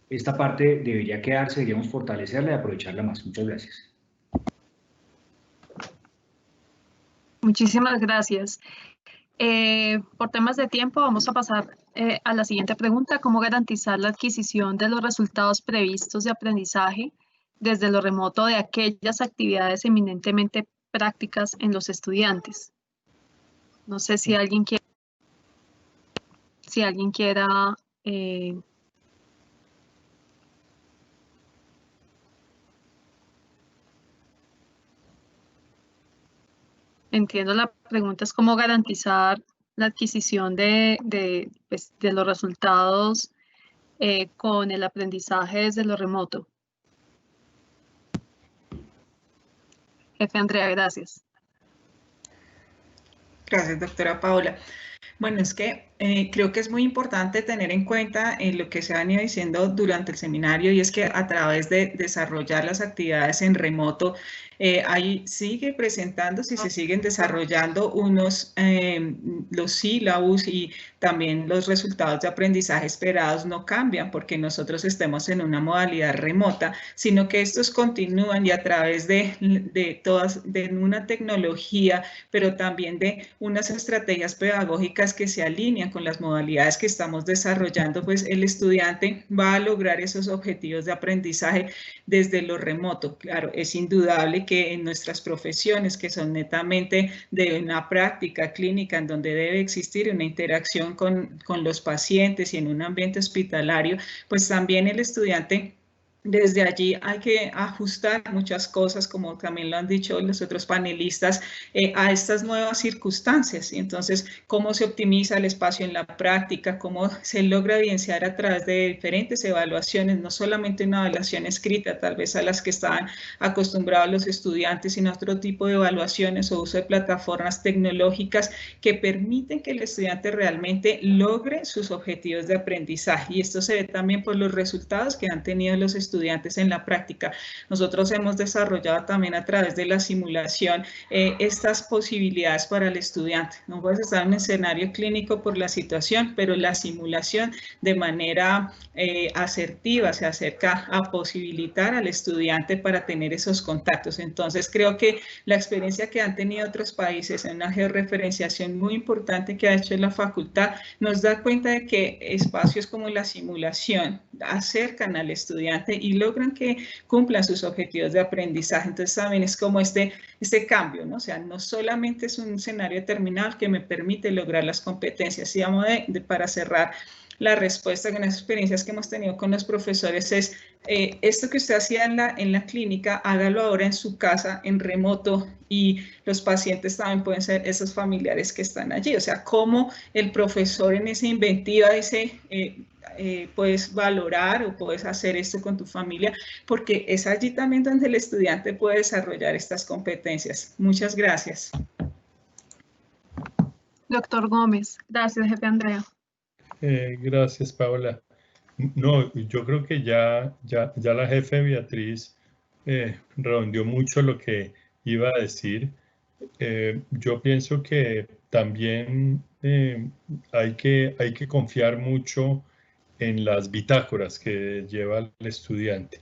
esta parte debería quedarse, deberíamos fortalecerla y aprovecharla más. Muchas gracias. Muchísimas gracias. Por temas de tiempo vamos a pasar a la siguiente pregunta: ¿cómo garantizar la adquisición de los resultados previstos de aprendizaje desde lo remoto de aquellas actividades eminentemente prácticas en los estudiantes? No sé si alguien quiera entiendo, la pregunta es cómo garantizar la adquisición de los resultados con el aprendizaje desde lo remoto. Jefe Andrea, gracias. Gracias, doctora Paola. Bueno, es que creo que es muy importante tener en cuenta lo que se ha venido diciendo durante el seminario, y es que a través de desarrollar las actividades en remoto, ahí sigue presentándose y se siguen desarrollando los sílabus, y también los resultados de aprendizaje esperados no cambian porque nosotros estemos en una modalidad remota, sino que estos continúan, y a través de una tecnología, pero también de unas estrategias pedagógicas que se alinean con las modalidades que estamos desarrollando, pues el estudiante va a lograr esos objetivos de aprendizaje desde lo remoto. Claro, es indudable que en nuestras profesiones, que son netamente de una práctica clínica en donde debe existir una interacción con los pacientes y en un ambiente hospitalario, pues también el estudiante, desde allí hay que ajustar muchas cosas, como también lo han dicho los otros panelistas, a estas nuevas circunstancias. Y entonces, cómo se optimiza el espacio en la práctica, cómo se logra evidenciar a través de diferentes evaluaciones, no solamente una evaluación escrita, tal vez a las que estaban acostumbrados los estudiantes, sino otro tipo de evaluaciones o uso de plataformas tecnológicas que permiten que el estudiante realmente logre sus objetivos de aprendizaje. Y esto se ve también por los resultados que han tenido los estudiantes en la práctica. Nosotros hemos desarrollado también a través de la simulación estas posibilidades para el estudiante. No puedes estar en un escenario clínico por la situación, pero la simulación de manera asertiva se acerca a posibilitar al estudiante para tener esos contactos. Entonces creo que la experiencia que han tenido otros países en una georreferenciación muy importante que ha hecho la facultad nos da cuenta de que espacios como la simulación acercan al estudiante y logran que cumplan sus objetivos de aprendizaje. Entonces también es como este cambio, ¿no? O sea, no solamente es un escenario terminal que me permite lograr las competencias. Y para cerrar la respuesta con las experiencias que hemos tenido con los profesores es esto que usted hacía en la clínica, hágalo ahora en su casa, en remoto, y los pacientes también pueden ser esos familiares que están allí. O sea, cómo el profesor en esa inventiva dice, puedes valorar o puedes hacer esto con tu familia, porque es allí también donde el estudiante puede desarrollar estas competencias. Muchas gracias. Doctor Gómez. Gracias, jefe Andrea. Gracias, Paola. No, yo creo que ya la jefe Beatriz redondeó mucho lo que iba a decir. Yo pienso que también hay que confiar mucho en las bitácoras que lleva el estudiante.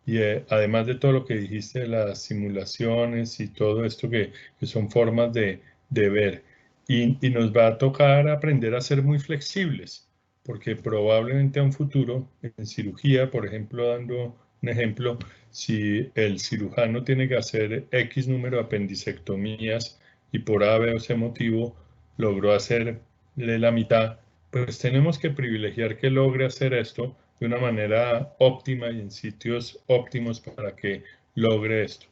Y además de todo lo que dijiste de las simulaciones y todo esto que son formas de ver. Y nos va a tocar aprender a ser muy flexibles, porque probablemente a un futuro, en cirugía, por ejemplo, dando un ejemplo, si el cirujano tiene que hacer X número de apendicectomías y por A, B o C motivo logró hacerle la mitad, pues tenemos que privilegiar que logre hacer esto de una manera óptima y en sitios óptimos para que logre esto.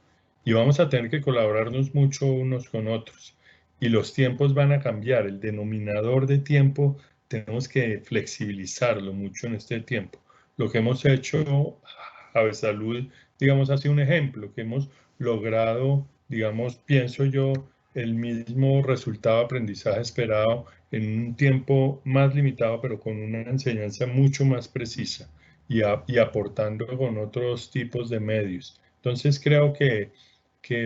Y vamos a tener que colaborarnos mucho unos con otros. Y los tiempos van a cambiar. El denominador de tiempo tenemos que flexibilizarlo mucho en este tiempo. Lo que hemos hecho, Javesalud, digamos, hace un ejemplo, que hemos logrado, digamos, pienso yo, el mismo resultado de aprendizaje esperado en un tiempo más limitado, pero con una enseñanza mucho más precisa y aportando con otros tipos de medios. Entonces creo que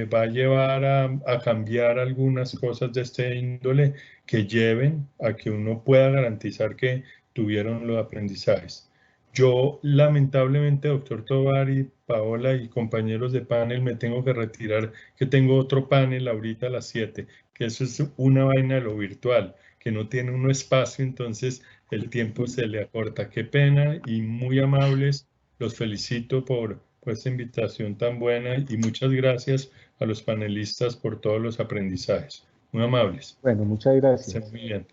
va a llevar a cambiar algunas cosas de este índole que lleven a que uno pueda garantizar que tuvieron los aprendizajes. Yo, lamentablemente, doctor Tovar y Paola y compañeros de panel, me tengo que retirar, que tengo otro panel ahorita a las 7, que eso es una vaina de lo virtual, que no tiene uno espacio, entonces el tiempo se le acorta. Qué pena y muy amables. Los felicito por esta invitación tan buena y muchas gracias a los panelistas por todos los aprendizajes. Muy amables. Bueno, muchas gracias. Muy bien.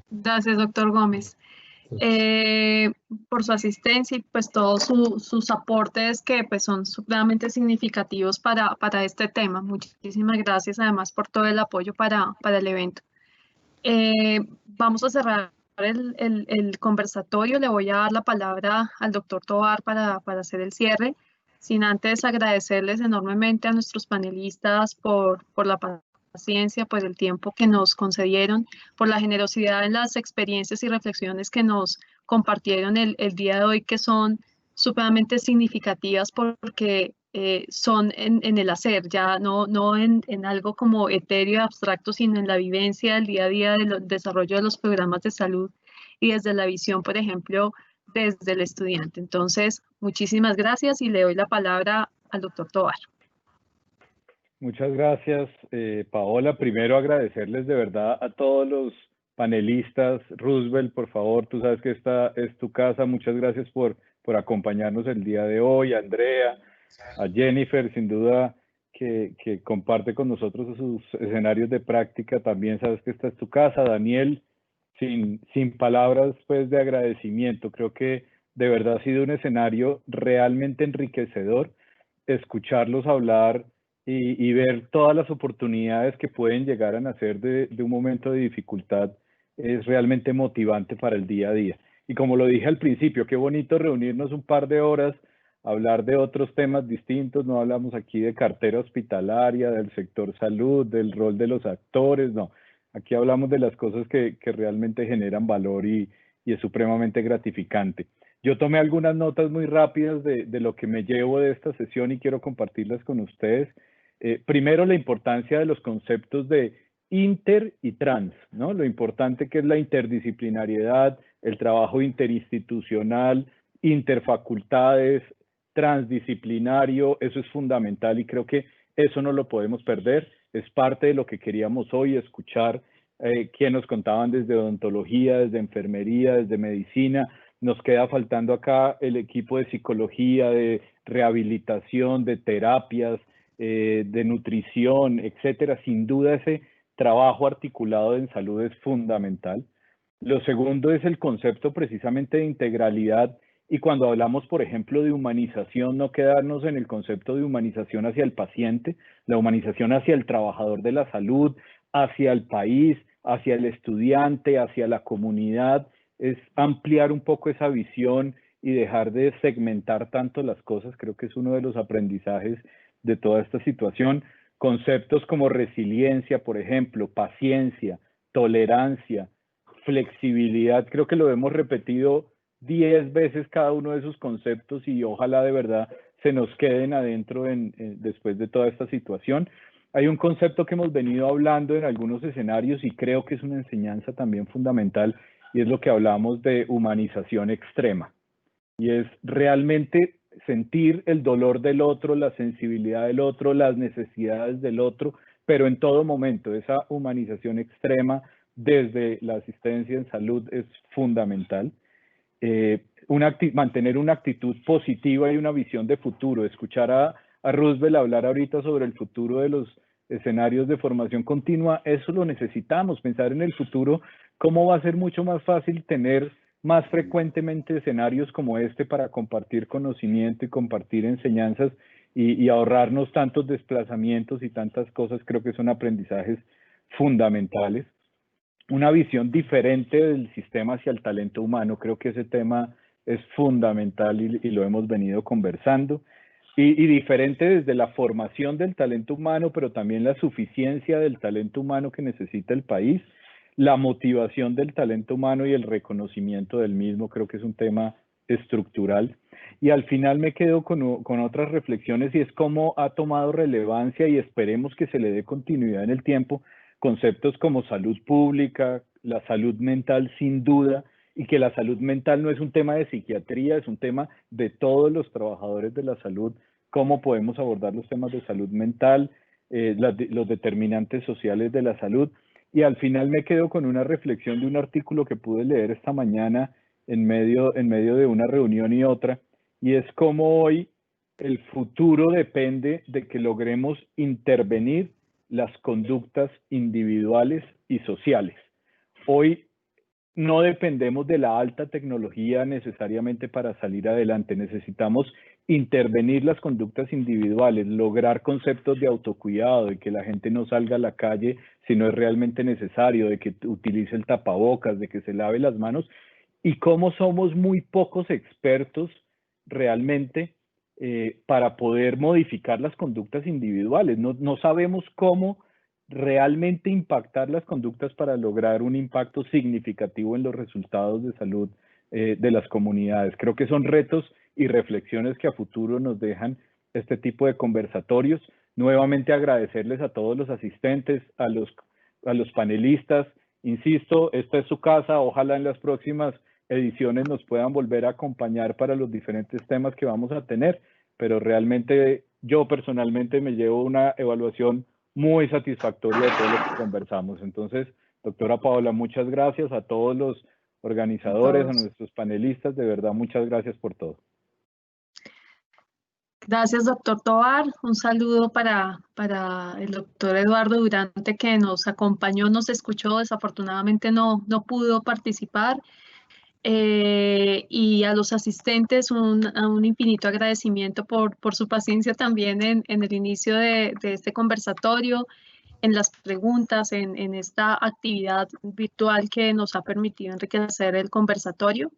Gracias, doctor Gómez, por su asistencia y pues todos sus aportes que pues son supremamente significativos para este tema. Muchísimas gracias además por todo el apoyo para el evento. Vamos a cerrar el conversatorio. Le voy a dar la palabra al doctor Tovar para hacer el cierre, sin antes agradecerles enormemente a nuestros panelistas por la paciencia, por el tiempo que nos concedieron, por la generosidad en las experiencias y reflexiones que nos compartieron el día de hoy, que son supremamente significativas porque son en el hacer, ya no en algo como etéreo y abstracto, sino en la vivencia del día a día del desarrollo de los programas de salud y desde la visión, por ejemplo, desde el estudiante. Entonces, muchísimas gracias y le doy la palabra al doctor Tovar. Muchas gracias, Paola. Primero agradecerles de verdad a todos los panelistas. Roosevelt, por favor, tú sabes que esta es tu casa. Muchas gracias por acompañarnos el día de hoy. A Andrea, a Jennifer, sin duda, que comparte con nosotros sus escenarios de práctica. También sabes que esta es tu casa. Daniel, sin palabras pues de agradecimiento. Creo que de verdad ha sido un escenario realmente enriquecedor escucharlos hablar y ver todas las oportunidades que pueden llegar a nacer de un momento de dificultad. Es realmente motivante para el día a día. Y como lo dije al principio, qué bonito reunirnos un par de horas, hablar de otros temas distintos. No hablamos aquí de cartera hospitalaria, del sector salud, del rol de los actores, no. Aquí hablamos de las cosas que realmente generan valor y es supremamente gratificante. Yo tomé algunas notas muy rápidas de lo que me llevo de esta sesión y quiero compartirlas con ustedes. Primero, la importancia de los conceptos de inter y trans, ¿no? Lo importante que es la interdisciplinariedad, el trabajo interinstitucional, interfacultades, transdisciplinario, eso es fundamental y creo que eso no lo podemos perder. Es parte de lo que queríamos hoy, escuchar quien nos contaban desde odontología, desde enfermería, desde medicina. Nos queda faltando acá el equipo de psicología, de rehabilitación, de terapias, de nutrición, etcétera. Sin duda ese trabajo articulado en salud es fundamental. Lo segundo es el concepto precisamente de integralidad y cuando hablamos, por ejemplo, de humanización, no quedarnos en el concepto de humanización hacia el paciente, la humanización hacia el trabajador de la salud, hacia el país, hacia el estudiante, hacia la comunidad, es ampliar un poco esa visión y dejar de segmentar tanto las cosas. Creo que es uno de los aprendizajes de toda esta situación. Conceptos como resiliencia, por ejemplo, paciencia, tolerancia, flexibilidad, creo que lo hemos repetido 10 veces cada uno de esos conceptos y ojalá de verdad se nos queden adentro después de toda esta situación. Hay un concepto que hemos venido hablando en algunos escenarios y creo que es una enseñanza también fundamental y es lo que hablamos de humanización extrema. Y es realmente sentir el dolor del otro, la sensibilidad del otro, las necesidades del otro, pero en todo momento esa humanización extrema desde la asistencia en salud es fundamental. Mantener una actitud positiva y una visión de futuro. Escuchar a Roosevelt hablar ahorita sobre el futuro de los escenarios de formación continua, eso lo necesitamos, pensar en el futuro, cómo va a ser mucho más fácil tener más frecuentemente escenarios como este para compartir conocimiento y compartir enseñanzas y ahorrarnos tantos desplazamientos y tantas cosas. Creo que son aprendizajes fundamentales. Una visión diferente del sistema hacia el talento humano, creo que ese tema es fundamental y lo hemos venido conversando. Y diferente desde la formación del talento humano, pero también la suficiencia del talento humano que necesita el país, la motivación del talento humano y el reconocimiento del mismo. Creo que es un tema estructural. Y al final me quedo con otras reflexiones, y es cómo ha tomado relevancia, y esperemos que se le dé continuidad en el tiempo, conceptos como salud pública, la salud mental sin duda, y que la salud mental no es un tema de psiquiatría, es un tema de todos los trabajadores de la salud, cómo podemos abordar los temas de salud mental, los determinantes sociales de la salud. Y al final me quedo con una reflexión de un artículo que pude leer esta mañana en medio de una reunión y otra, y es cómo hoy el futuro depende de que logremos intervenir las conductas individuales y sociales. Hoy no dependemos de la alta tecnología necesariamente para salir adelante. Necesitamos intervenir las conductas individuales, lograr conceptos de autocuidado, de que la gente no salga a la calle si no es realmente necesario, de que utilice el tapabocas, de que se lave las manos, y cómo somos muy pocos expertos realmente para poder modificar las conductas individuales. No sabemos cómo realmente impactar las conductas para lograr un impacto significativo en los resultados de salud de las comunidades. Creo que son retos y reflexiones que a futuro nos dejan este tipo de conversatorios. Nuevamente agradecerles a todos los asistentes, a los panelistas. Insisto, esta es su casa, ojalá en las próximas ediciones nos puedan volver a acompañar para los diferentes temas que vamos a tener, pero realmente yo personalmente me llevo una evaluación muy satisfactoria de todo lo que conversamos. Entonces, doctora Paola, muchas gracias a todos los organizadores, a nuestros panelistas, de verdad, muchas gracias por todo. Gracias, doctor Tovar. Un saludo para el doctor Eduardo Durante, que nos acompañó, nos escuchó, desafortunadamente no pudo participar. Y a los asistentes un infinito agradecimiento por su paciencia también en el inicio de este conversatorio, en las preguntas, en esta actividad virtual que nos ha permitido enriquecer el conversatorio.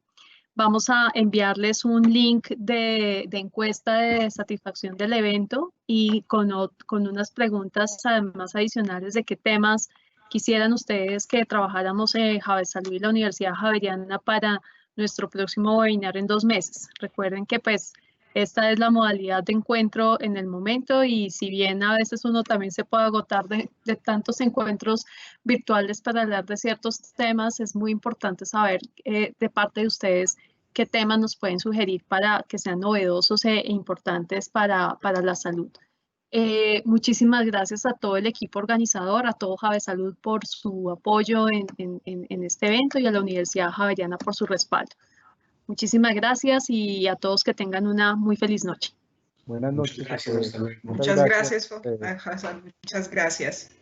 Vamos a enviarles un link de encuesta de satisfacción del evento y con unas preguntas además adicionales de qué temas quisieran ustedes que trabajáramos en Javesalud y la Universidad Javeriana para nuestro próximo webinar en 2 meses. Recuerden que pues esta es la modalidad de encuentro en el momento, y si bien a veces uno también se puede agotar de tantos encuentros virtuales para hablar de ciertos temas, es muy importante saber de parte de ustedes qué temas nos pueden sugerir para que sean novedosos e importantes para la salud. Muchísimas gracias a todo el equipo organizador, a todo Javesalud por su apoyo en este evento, y a la Universidad Javeriana por su respaldo. Muchísimas gracias, y a todos que tengan una muy feliz noche. Buenas noches. Muchas gracias. Muchas gracias. Muchas gracias.